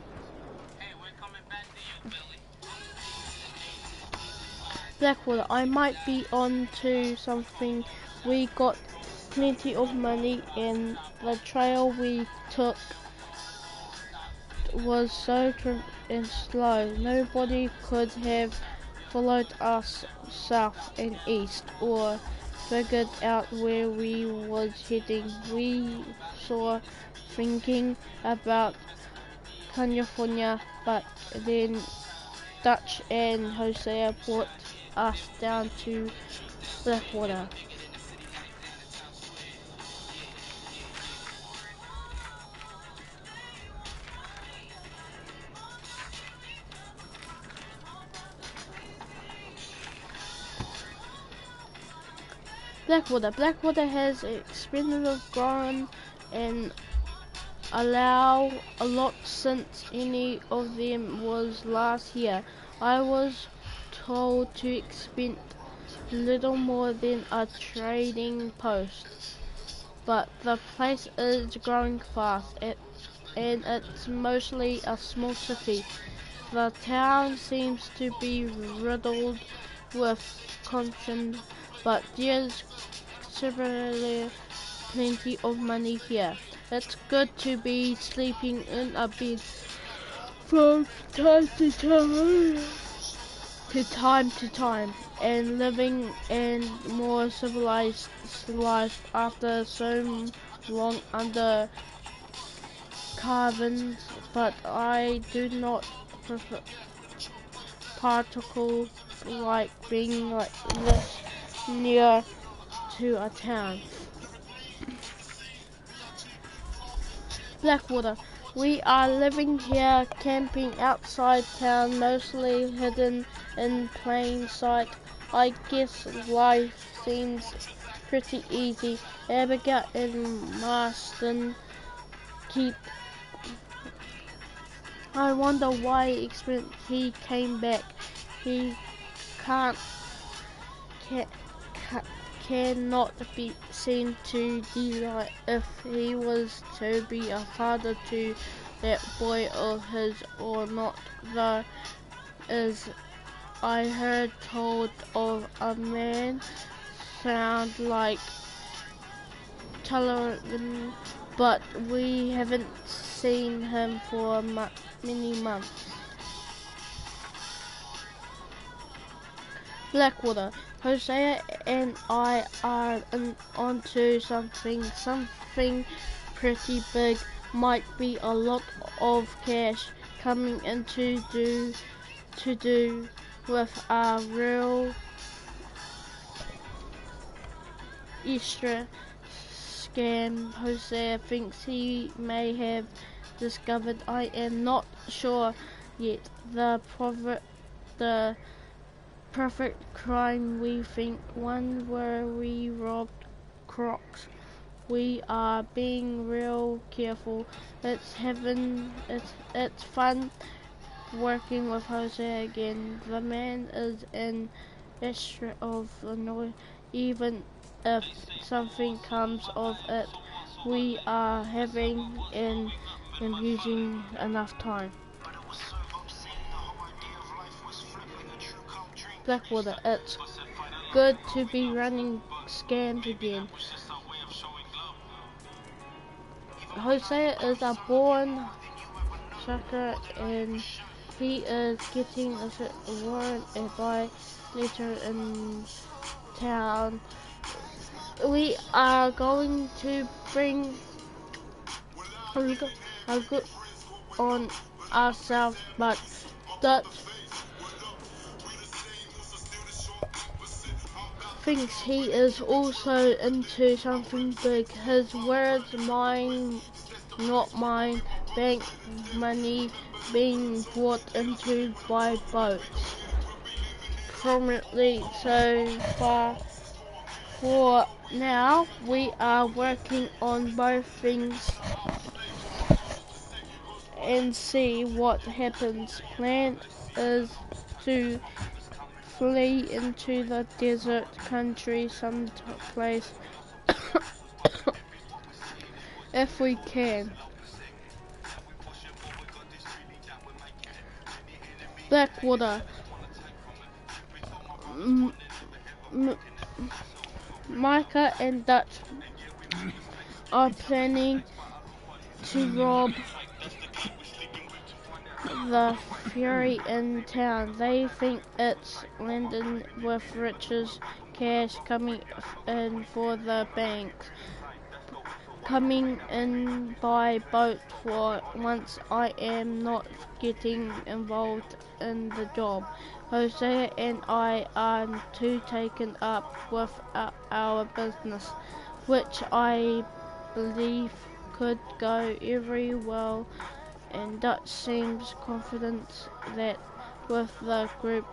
[SPEAKER 2] Blackwater, I might be on to something. We got plenty of money, and the trail we took was so and slow. Nobody could have followed us south and east or figured out where we was heading. We saw thinking about California, but then Dutch and Hosea brought us down to Blackwater. Blackwater has expensive grown and allow a lot since any of them was last year. I was told to expect little more than a trading post, but the place is growing fast, and it's mostly a small city. The town seems to be riddled with corruption, but there's severely plenty of money here. It's good to be sleeping in a bed from time to time, and living a more civilized life after so long under caverns. But I do not particularly like being like this near to a town. Blackwater, we are living here, camping outside town, mostly hidden in plain sight. I guess life seems pretty easy. Abigail and Marston keep. I wonder why he came back. He can't cannot be seen to delight if he was to be a father to that boy of his or not. Though as I heard told of a man sound like Tullerman, but we haven't seen him for many months. Blackwater. Hosea and I are onto something pretty big. Might be a lot of cash coming into to do with a real extra scam Hosea thinks he may have discovered. I am not sure yet. The perfect crime, we think, one where we robbed crocs. We are being real careful. It's fun working with Jose again. The man is an extra of annoy. Even if something comes of it, we are having an amusing enough time. Blackwater, it's good to be running scams again. Hosea is a born sucker and he is getting a warrant by later in town. We are going to bring a good on ourselves, but that thinks he is also into something big. His words, mine, not mine, bank money being brought into by boats. Prominently so far. For now, we are working on both things and see what happens. Plan is to flee into the desert country someplace if we can. Blackwater. Micah and Dutch are planning to rob the ferry in town. They think it's laden with riches, cash coming in for the banks. Coming in by boat for once. I am not getting involved in the job. Hosea and I are too taken up with our business, which I believe could go very well, and Dutch seems confident that with the group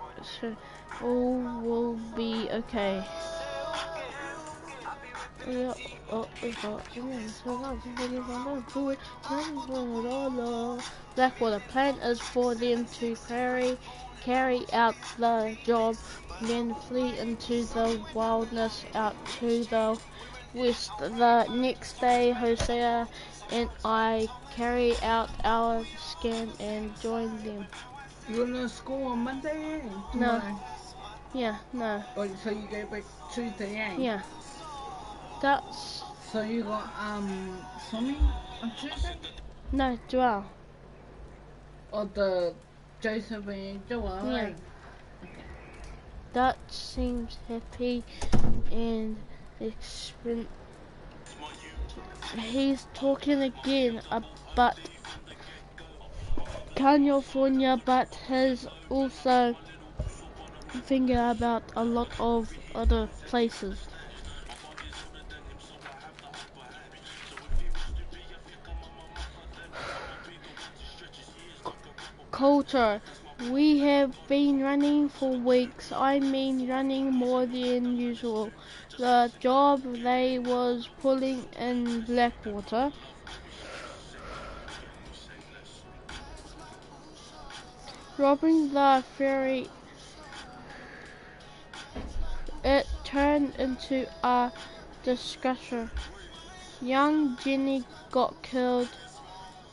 [SPEAKER 2] all will be okay. Blackwater plan is for them to carry out the job, then flee into the wilderness out to the west. The next day, Hosea and I carry out our scam and join them.
[SPEAKER 11] You going to school on Monday?
[SPEAKER 2] No. Yeah, no.
[SPEAKER 11] Oh, so you go back Tuesday, eh?
[SPEAKER 2] Yeah. That's...
[SPEAKER 11] So you got swimming on Tuesday?
[SPEAKER 2] No, Joel.
[SPEAKER 11] Or the Joseph and Joel,
[SPEAKER 2] yeah.
[SPEAKER 11] Right?
[SPEAKER 2] Okay. Dutch seems happy and he's talking again about California, but has also thinking about a lot of other places. Culture. We have been running for weeks. I mean running more than usual. The job they was pulling in Blackwater. Robbing the ferry. It turned into a discussion. Young Jenny got killed.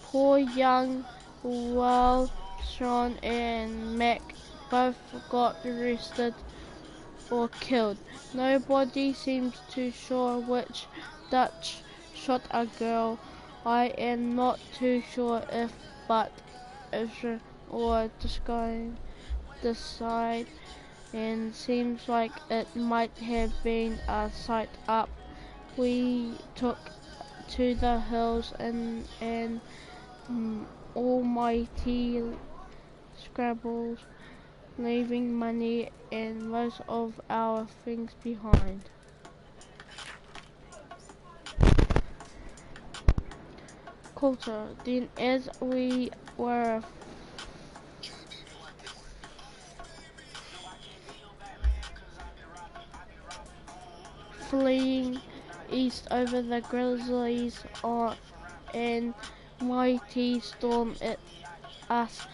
[SPEAKER 2] Poor young Will, Sean and Mac both got arrested or killed. Nobody seems too sure which Dutch shot a girl. I am not too sure if but Israel or decide and seems like it might have been a sight up. We took to the hills and almighty scrabbles, leaving money and most of our things behind. Coulter, then as we were fleeing east over the grizzlies and mighty storm at us,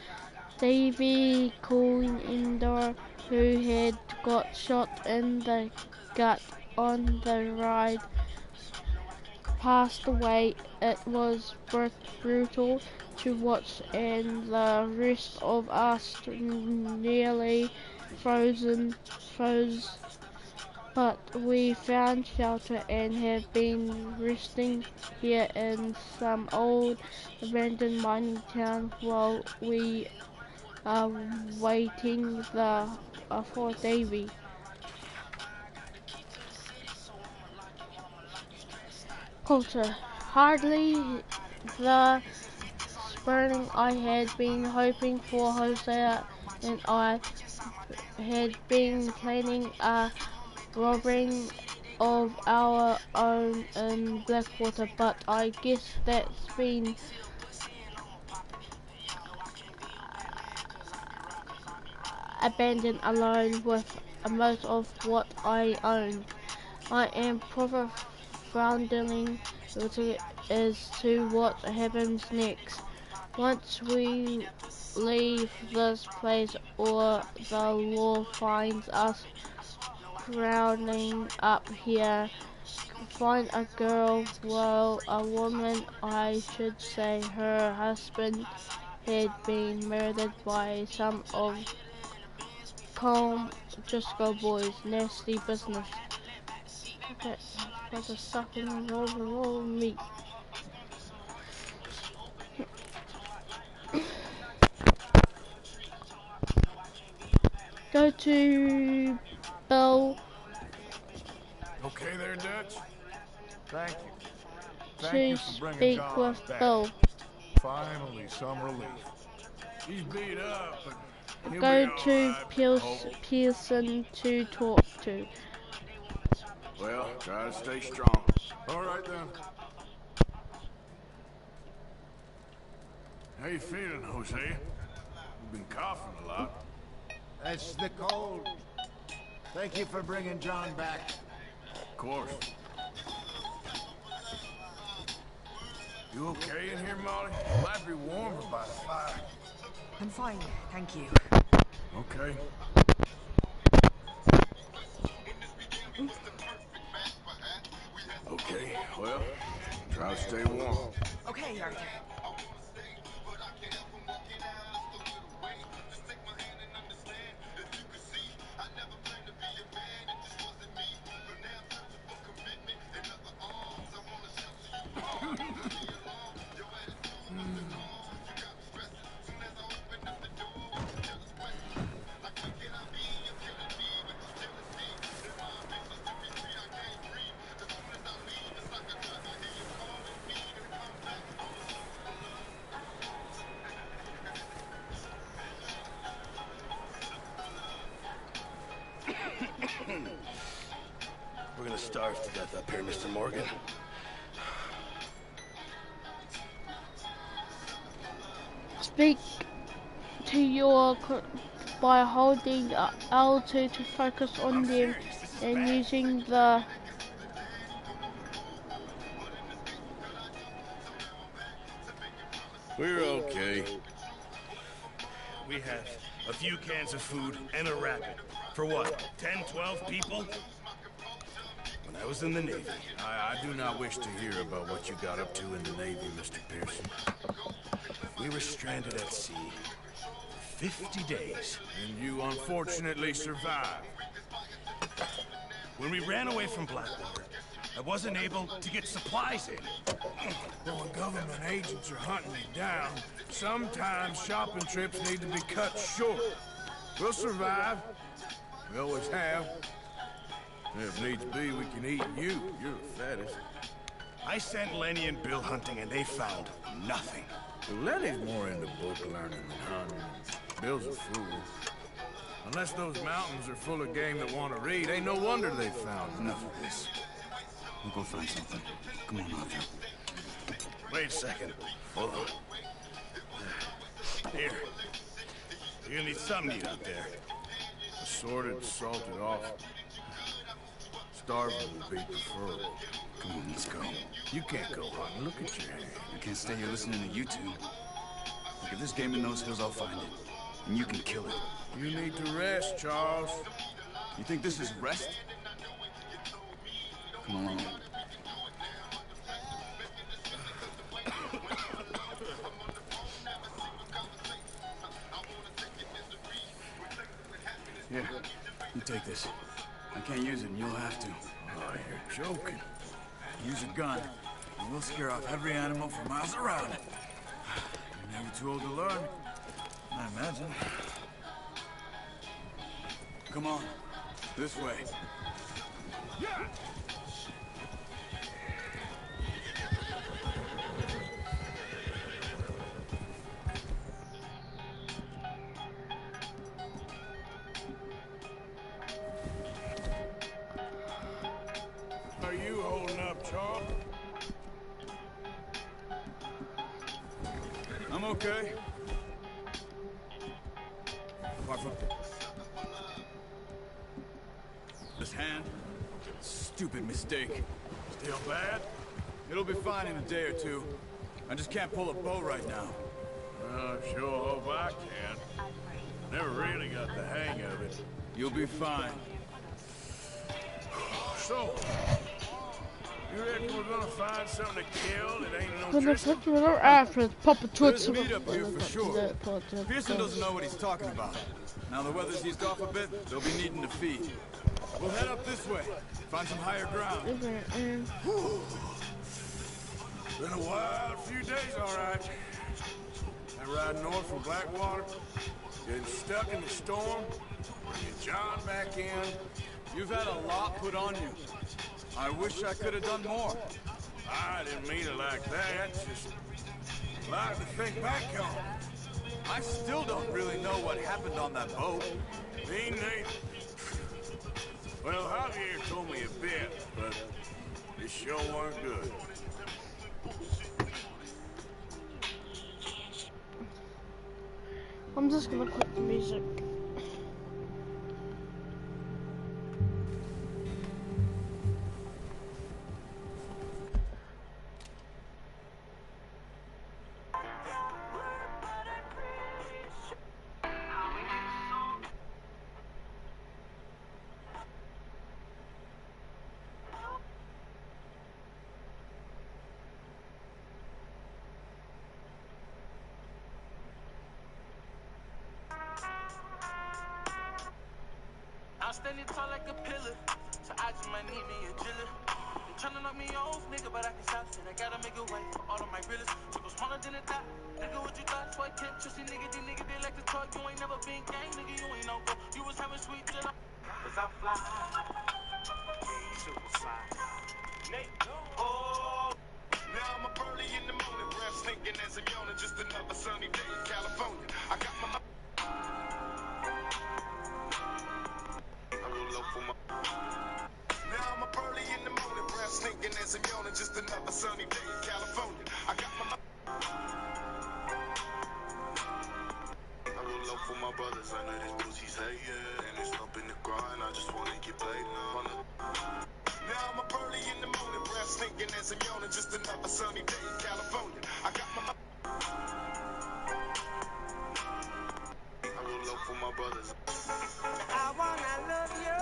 [SPEAKER 2] Davy Coolender, who had got shot in the gut on the ride, passed away. It was brutal to watch, and the rest of us nearly froze. But we found shelter and have been resting here in some old abandoned mining town while we are waiting for Davy. Coulter, hardly the spring I had been hoping for. Hosea and I had been planning a robbing of our own in Blackwater, but I guess that's been abandoned alone with most of what I own. I am profoundly as to what happens next. Once we leave this place or the law finds us crowding up here, find a girl, well, a woman I should say. Her husband had been murdered by some of Calm Driscoll boys. Nasty business. That was a sucking roll meat. Go to Bill.
[SPEAKER 8] Okay there, Dutch?
[SPEAKER 6] Thank you.
[SPEAKER 2] To
[SPEAKER 6] Thank you for bringing
[SPEAKER 2] speak
[SPEAKER 6] John
[SPEAKER 2] with
[SPEAKER 6] back.
[SPEAKER 2] Bill.
[SPEAKER 6] Finally, some relief.
[SPEAKER 8] He's beat up, but he'll
[SPEAKER 2] Go
[SPEAKER 8] be
[SPEAKER 2] to
[SPEAKER 8] all right.
[SPEAKER 2] Pearson to talk to.
[SPEAKER 8] Well, try to stay strong.
[SPEAKER 6] All right, then.
[SPEAKER 8] How you feeling, Jose? You've been coughing a lot.
[SPEAKER 10] That's the cold. Thank you for bringing John back.
[SPEAKER 8] Of course. You okay in here, Molly? Might be warmer by the fire.
[SPEAKER 3] I'm fine, thank you.
[SPEAKER 8] Okay. Okay, well, try to stay warm.
[SPEAKER 3] Okay, Arthur.
[SPEAKER 5] We're gonna starve to death up here, Mr. Morgan.
[SPEAKER 2] Speak to your by holding L2 to focus on them and using the
[SPEAKER 5] We're okay. We have a few cans of food and a rabbit. For what, 10, 12 people?
[SPEAKER 12] was in the Navy.
[SPEAKER 8] I do not wish to hear about what you got up to in the Navy, Mr. Pearson.
[SPEAKER 12] We were stranded at sea for 50 days.
[SPEAKER 8] And you unfortunately survived.
[SPEAKER 12] When we ran away from Blackwater, I wasn't able to get supplies in.
[SPEAKER 8] But when government agents are hunting you down, sometimes shopping trips need to be cut short. We'll survive. We always have. If needs be, we can eat you. You're the fattest.
[SPEAKER 12] I sent Lenny and Bill hunting, and they found nothing.
[SPEAKER 8] Well, Lenny's more into book learning than hunting. Bill's a fool. Unless those mountains are full of game that want to read, ain't no wonder they found
[SPEAKER 13] Enough of this. We'll go find something. Come on, Arthur.
[SPEAKER 12] Wait a second. Hold on. Here. You're gonna need something to eat out there.
[SPEAKER 8] Assorted, salted off. Starving would be preferable.
[SPEAKER 13] Come on, let's go.
[SPEAKER 8] You can't go hunting. Look at your hand.
[SPEAKER 13] I can't stay here listening to you two. Look, if there's game in those hills, I'll find it. And you can kill it.
[SPEAKER 8] You need to rest, Charles.
[SPEAKER 13] You think this is rest? Come along. Here, you take this. I can't use it, and you'll have to.
[SPEAKER 8] Oh, you're joking.
[SPEAKER 13] Use a gun, and we'll scare off every animal for miles around. You're never too old to learn, I imagine. Come on, this way.
[SPEAKER 12] Yeah!
[SPEAKER 8] Are you holding up, Charles?
[SPEAKER 13] I'm okay. Apart from this hand, stupid mistake.
[SPEAKER 8] Still bad?
[SPEAKER 13] It'll be fine in a day or two. I just can't pull a bow right now.
[SPEAKER 8] I sure hope I can. Never really got the hang of it.
[SPEAKER 13] You'll be fine.
[SPEAKER 8] So, you reckon we're gonna find something to kill that ain't no
[SPEAKER 2] Gonna
[SPEAKER 8] driscoll?
[SPEAKER 2] put you after the puppet
[SPEAKER 13] There's
[SPEAKER 2] twitch.
[SPEAKER 13] a meet up here for sure. Pearson doesn't know what he's talking about. Now the weather's eased off a bit, they'll be needing to feed. We'll head up this way, find some higher ground.
[SPEAKER 8] Been a wild few days, all right. That ride north from Blackwater, getting stuck in the storm, bringing John back in.
[SPEAKER 13] You've had a lot put on you. I wish I could have done more.
[SPEAKER 8] I didn't mean it like that, just a lot to think back on.
[SPEAKER 13] I still don't really know what happened on that boat.
[SPEAKER 8] Me neither. Well, Javier told me a bit, but it sure weren't good.
[SPEAKER 2] I'm just gonna quit the music.
[SPEAKER 7] I'm standing tall like a pillar, so I just might need me a chiller. They tryna knock me off, nigga, but I can stop shit. I gotta make a way for all of my realest. You go smaller than a dot. Nigga, what you thought? So I can't trust you, nigga. These niggas, they like to talk. You ain't never been gang, nigga. You ain't no go. You was having sweet till cause I fly. Super fly. Nate, oh. Now I'm up early in the morning, breath stinking as I'm yawning. Just another sunny day in California. I got my now I'm up early in the morning, breath stinking as I'm yawning. Just another sunny day in California. I got my I roll up for my brothers, I know this pussy's hating. And it's up in the grind, I just wanna get paid now. Now I'm up early in the morning, breath stinking as I'm yawning. Just another sunny day in California. I got my I roll up for my brothers. I wanna love you.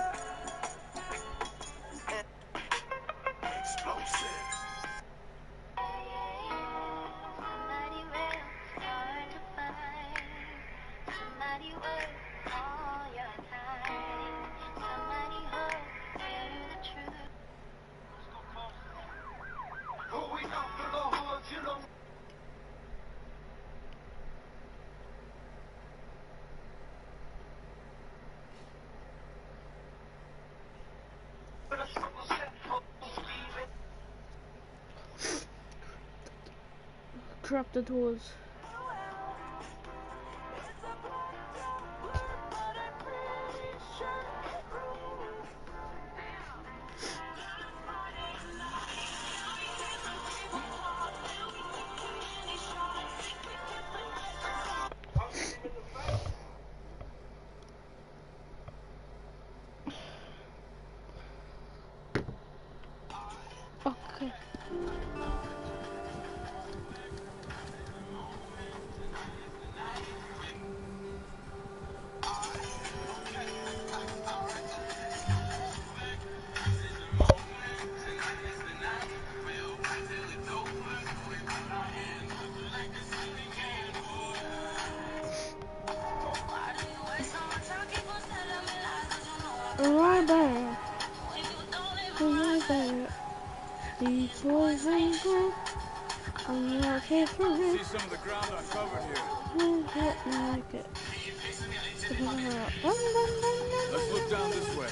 [SPEAKER 2] trap the doors. Okay. Right there. Right there. These boys ain't good. I'm not here for
[SPEAKER 13] I
[SPEAKER 2] it.
[SPEAKER 13] see some of the ground uncovered here.
[SPEAKER 2] Like it.
[SPEAKER 13] Let's look down this way.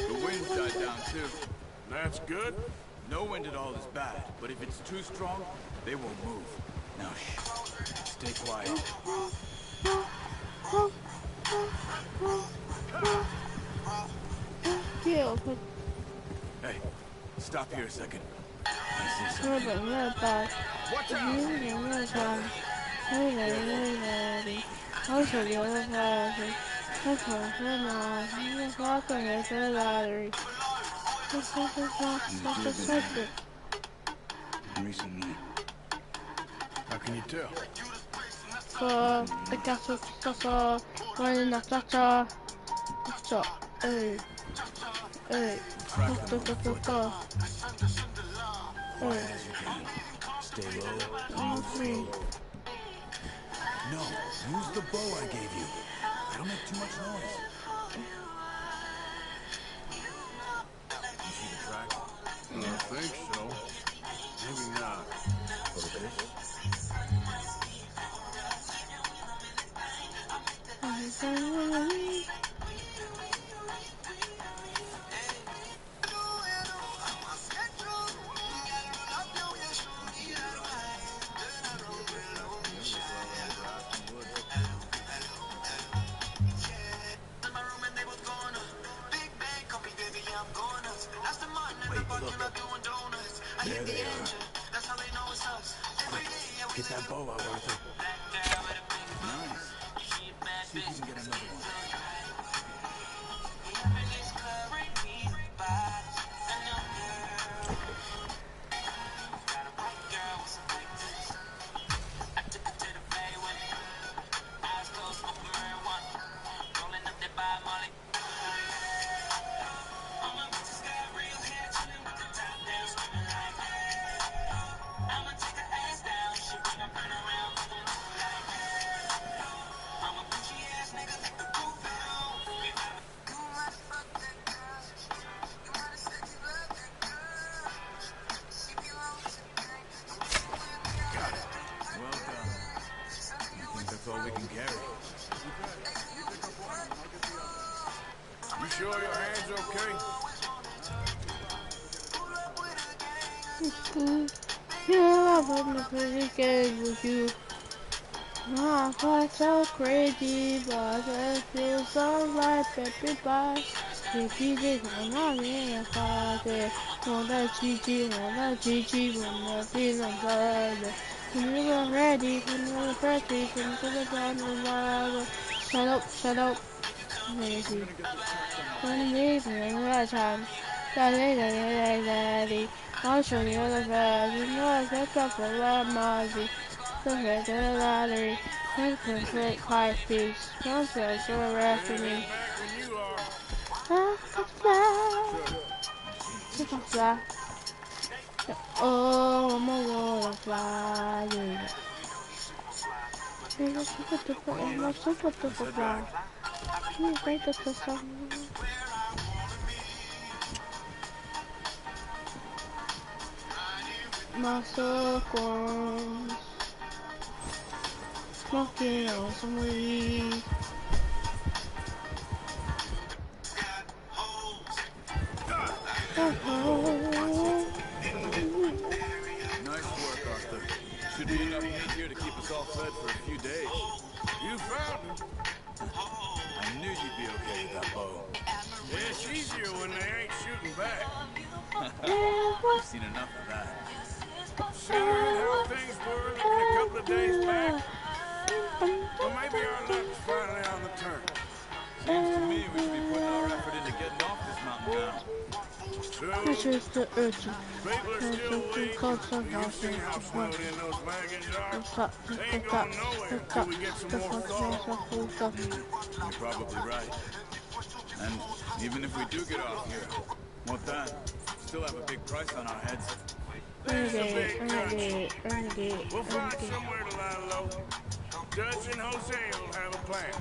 [SPEAKER 13] The wind's died down too.
[SPEAKER 8] That's good.
[SPEAKER 13] No wind at all is bad, but if it's too strong, they won't move. Now shh. Stay quiet. Hey, stop here a second. I see something. Watch out!
[SPEAKER 2] I'll show you the lottery. That's what I'm talking about. The lottery.
[SPEAKER 13] Recently.
[SPEAKER 8] How can you tell?
[SPEAKER 2] The castle castle running a cha-cha. Cha. Hey. Hey.
[SPEAKER 13] Quiet as you can. Stay low. Move slow. No, use the bow I gave you. It'll make too much noise. You see the tracks?
[SPEAKER 8] I think so. Maybe not.
[SPEAKER 13] Focus. Wait, look. There they are. Quick, get that bow out, Arthur. Nice. See if you can get another one. That's all we can carry.
[SPEAKER 8] You sure your hand's okay?
[SPEAKER 2] Yeah, I'm gonna play the game with you. I felt so crazy, but it feels so right, baby, bye. Gigi, wanna be a party. Wanna Gigi, wanna feel a bird. When you were ready, when you were ready, when you were down the line. Shut up, lazy. When you leave me another time. Daddy, I'll show you the best. You know I get up for that Mozzie. The head of the lottery. Quick, quiet, please. Don't feel so after me. I could fly. I could fly. Oh, I'm a waterfly. Yeah. I'm super fly. You think that's the song? Muscle corns. Smoking on some weed.
[SPEAKER 13] Nice work, Arthur. Should be enough meat here to keep us all fed for a few days.
[SPEAKER 1] You found him.
[SPEAKER 13] I knew you'd be okay with that bow.
[SPEAKER 1] It's easier when they ain't shooting back.
[SPEAKER 13] I've seen enough of that.
[SPEAKER 1] Considering how things were looking a couple of days back, well, maybe our luck's finally on the turn.
[SPEAKER 13] Seems to me we should be putting our effort into getting off this mountain now.
[SPEAKER 2] This is the urgent.
[SPEAKER 1] People are still waiting. You see how snowed in those wagons are? They ain't going nowhere until we get some more thaw.
[SPEAKER 13] You're probably right. And even if we do get off here, what then? Still have a big price on our heads.
[SPEAKER 1] There's a big country. We'll find somewhere to lie low. Dutch and Jose will have a plan.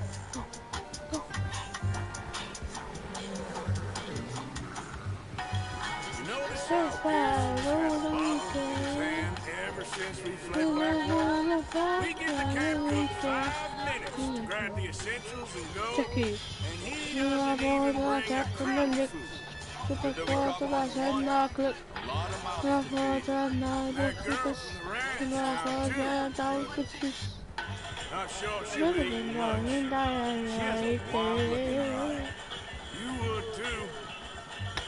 [SPEAKER 1] You notice how Pierce has a bottle in his hand ever since we fled back? We give the camp cook 5 minutes to grab the essentials and go, and he doesn't even bring a crap of food.
[SPEAKER 2] Super close to the center clip. The photo now the quickest. The down to kiss.
[SPEAKER 1] Not sure she'll be eating much. She has a wild looking eye. You would too.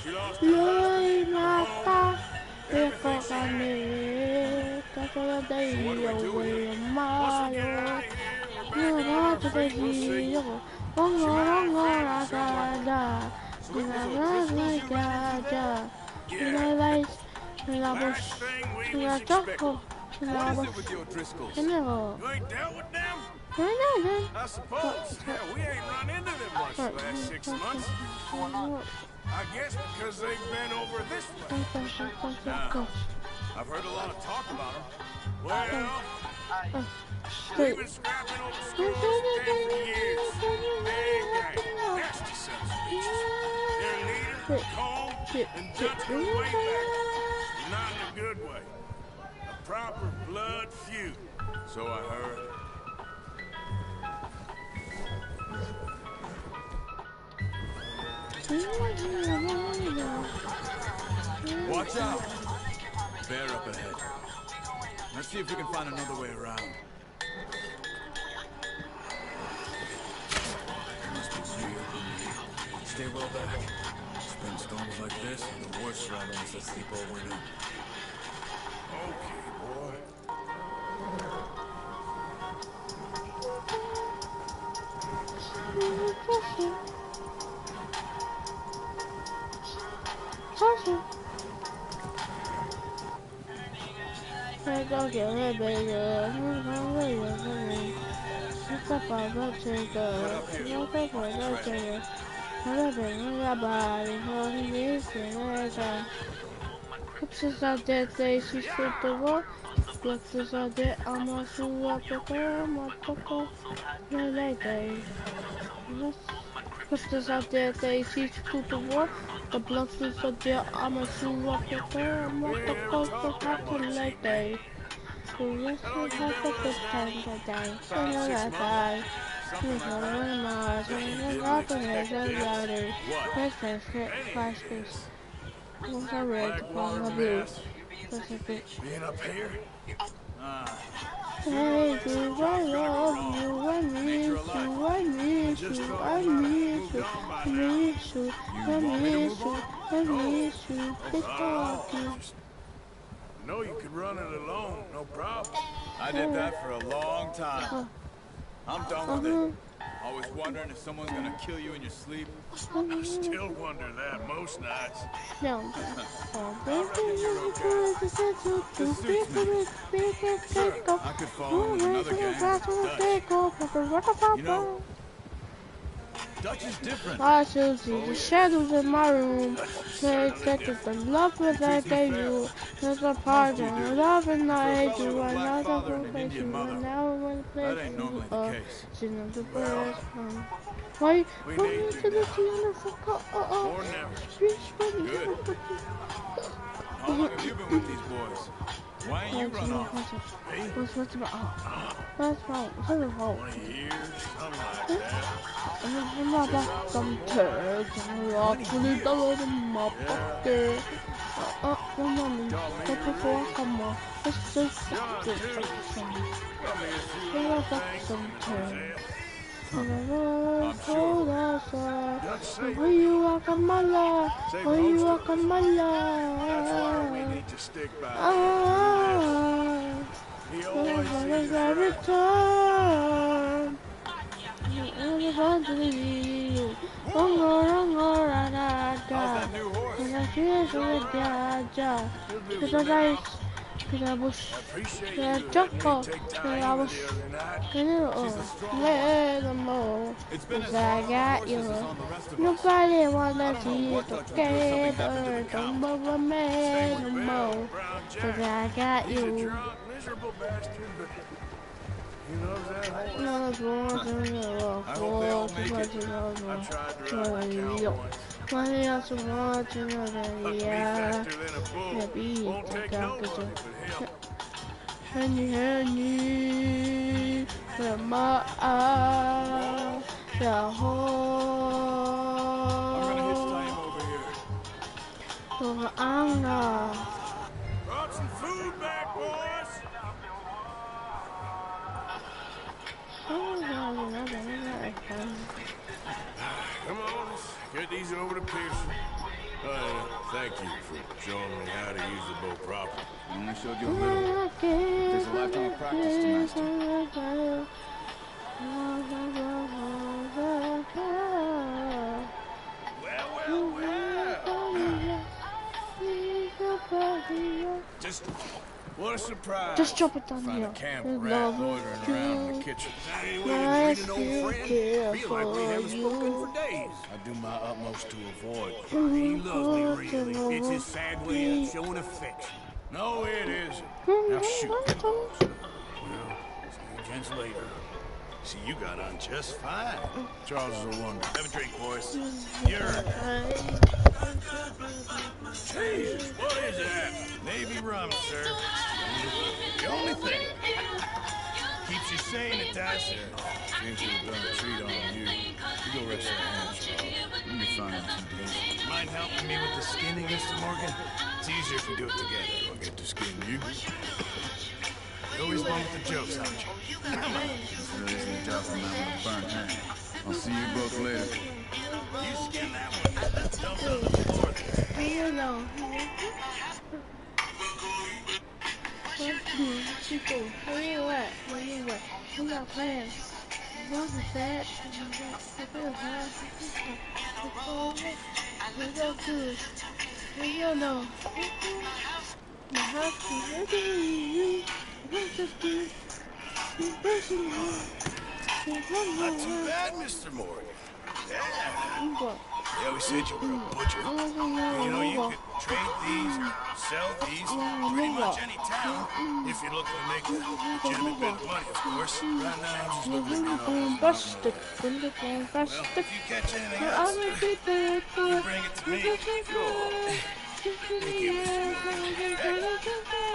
[SPEAKER 1] She lost her husband, her home, everything she had. So what do we do here? Once we get out of here, we're back on our feet, we'll see. She might have friends somewhere. So it was a Driscoll's you were with? Yeah. Last thing we was expecting.
[SPEAKER 13] What is it with your Driscolls?
[SPEAKER 1] You ain't dealt with them? I suppose. Yeah, we ain't run into them much the last 6 months. I guess because they've been over this way.
[SPEAKER 13] Now, I've heard a lot of talk about them.
[SPEAKER 1] Well, we've been scrapping over scores of them for years. Big gang, nasty sons of bitches. Their leader, Cole, and Dutch go way back. Not in a good way. A proper blood feud.
[SPEAKER 13] So I heard. Watch out! Bear up ahead. Let's see if we can find another way around. There must be way up in here. Stay well back. Spring storms like this are the worst for animals that sleep all winter.
[SPEAKER 1] Okay, boy.
[SPEAKER 2] I don't get it, baby. It's a papa chicken. It's a papa chicken. I don't think my body is What's out there, she's the war. What's out there, I'm a fool of the girl, motherfucker. What's out there, she's the war. The blood is out there, I'm a fool of the girl, motherfucker. Happen like day. So let's have a good time today. I die. He's not on Mars, and the rocket has a ladder. Let's flash this. Once I read on the blue.
[SPEAKER 1] Being up here?
[SPEAKER 2] Hey, do I love you? I miss you. I miss you. I miss you. I miss you. I miss you. I miss you. It's talking.
[SPEAKER 1] No, you could run it alone, no problem.
[SPEAKER 13] I did that for a long time. I'm done with it. Always wondering if someone's gonna kill you in your sleep.
[SPEAKER 1] I still wonder that most nights.
[SPEAKER 2] No.
[SPEAKER 13] I could fall in another gang. Dutch. You know, Dutch is different.
[SPEAKER 2] I shall see the shadows in my room. Say that is the love that I gave you. There's a part of love and I hate you. I'm not a good place you. And now I'm going to play
[SPEAKER 13] That ain't normally the case.
[SPEAKER 2] She's not the first one. Why?
[SPEAKER 1] We
[SPEAKER 2] Go
[SPEAKER 1] need
[SPEAKER 2] into
[SPEAKER 1] you
[SPEAKER 2] the
[SPEAKER 1] now.
[SPEAKER 2] theater for
[SPEAKER 1] Or never.
[SPEAKER 13] Good. How long have you been with these boys? Why ain't you run off?
[SPEAKER 2] What's about? What's wrong? What's wrong?
[SPEAKER 8] 20 years, something like that.
[SPEAKER 2] I'm not about some turds. I'm not putting it all in my pocket. Come on, before I come on. Let's just fuck some. Let's fuck some turds.
[SPEAKER 13] I'm sure.
[SPEAKER 2] When you walk on my life, when you walk on my life.
[SPEAKER 8] That's why we need to stick by him. He always sees us right.
[SPEAKER 2] Return.
[SPEAKER 13] How's that new horse?
[SPEAKER 2] Cause I was
[SPEAKER 8] Appreciate
[SPEAKER 2] Cause
[SPEAKER 8] you
[SPEAKER 2] Choco,
[SPEAKER 8] letting me take
[SPEAKER 2] cause
[SPEAKER 8] time
[SPEAKER 2] I
[SPEAKER 8] with
[SPEAKER 2] was
[SPEAKER 8] the other night.
[SPEAKER 13] It's been
[SPEAKER 2] cause
[SPEAKER 13] as
[SPEAKER 2] I
[SPEAKER 13] hard on the
[SPEAKER 2] got
[SPEAKER 13] horses
[SPEAKER 2] you.
[SPEAKER 13] as on the rest of us.
[SPEAKER 2] Nobody wanna
[SPEAKER 13] I don't know
[SPEAKER 2] see you
[SPEAKER 13] what touch would do if something happened to the
[SPEAKER 2] together.
[SPEAKER 13] count.
[SPEAKER 2] Don't bother me no more.
[SPEAKER 8] Brown
[SPEAKER 2] Cause
[SPEAKER 8] Jack.
[SPEAKER 2] I got
[SPEAKER 8] He's a
[SPEAKER 2] you.
[SPEAKER 8] drunk, miserable bastard, but he loves that horse.
[SPEAKER 13] I hope they all make it.
[SPEAKER 8] I tried to ride the count once. Fuck me faster than a bull. Won't take nobody but him.
[SPEAKER 2] Honey, my eyes, the
[SPEAKER 13] I'm gonna hitch
[SPEAKER 2] whole
[SPEAKER 13] time over here.
[SPEAKER 8] Brought some food back, boys. Come on, let's get these over to Pearson. Thank you for showing me how to use the bow properly.
[SPEAKER 13] I only showed you a little. It takes a lifetime of practice to master.
[SPEAKER 8] Just what a surprise.
[SPEAKER 2] Just drop it down
[SPEAKER 8] Find
[SPEAKER 2] here.
[SPEAKER 8] a camp rat loitering around in the kitchen.
[SPEAKER 2] I still care
[SPEAKER 8] Feel like we haven't
[SPEAKER 2] for
[SPEAKER 8] spoken
[SPEAKER 2] you.
[SPEAKER 8] for days. I do my utmost to avoid. He loves me, really. It's his sad way of showing affection. No, it isn't. Now shoot, them dogs. Well, see you gents later. See, you got on just fine. Charles is a wonder. Have a drink, boys. You're... Jesus, what is that? Navy rum, sir. The only thing. Keeps you sane at times. Seems to have done a treat on you. You go rest your hands, Charles.
[SPEAKER 13] You'll be fine in 2 days.
[SPEAKER 8] Mind helping me with the skinning, Mr. Morgan? It's easier if we do it together. Do I get to skin you? You always one with the jokes, aren't you? Come on.
[SPEAKER 13] This really isn't a job for a man with a burnt hand. I'll see you both later.
[SPEAKER 8] You skin that one. Dump it on the floor.
[SPEAKER 2] You know. People, where you at? Where you at? Who got plans? What is that? We go good. We go no. My house is ready. You just do.
[SPEAKER 8] Not too bad, Mr. Morgan. Yeah. They always said you were a butcher. You know, you could trade these, sell these, pretty much any town, if you're looking to make a legitimate bit of money, of course. Right now, I'm just looking to get Well, if you catch anything else, you bring it to me. Sure. Thank you, Mr. Morgan. Heck,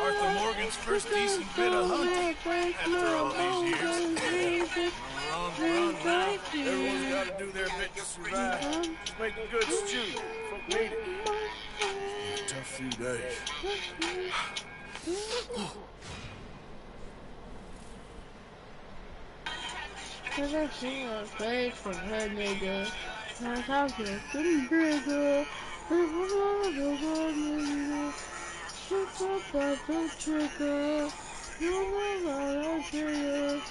[SPEAKER 8] Arthur Morgan's first decent bit of hunting after all these years. Run now. Everyone's got to do their bit to survive. Just make a good stew. Folk need it. Tough few days.
[SPEAKER 2] Cause I see a place for her nigga. I talk to a bigger. Shoot up at the trigger. You know what I trigger.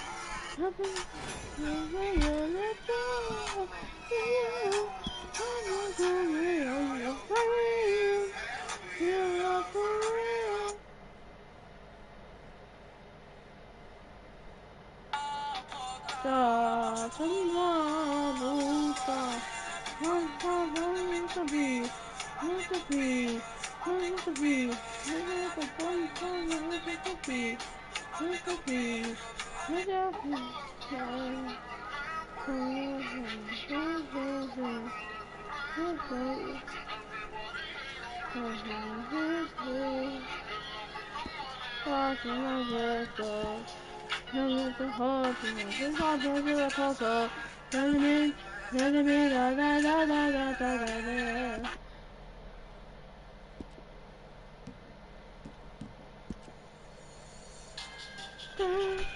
[SPEAKER 2] Watching my window. Coming to haunt me. This all goes to the closer. Enemy, enemy, da da da da da da da da. Da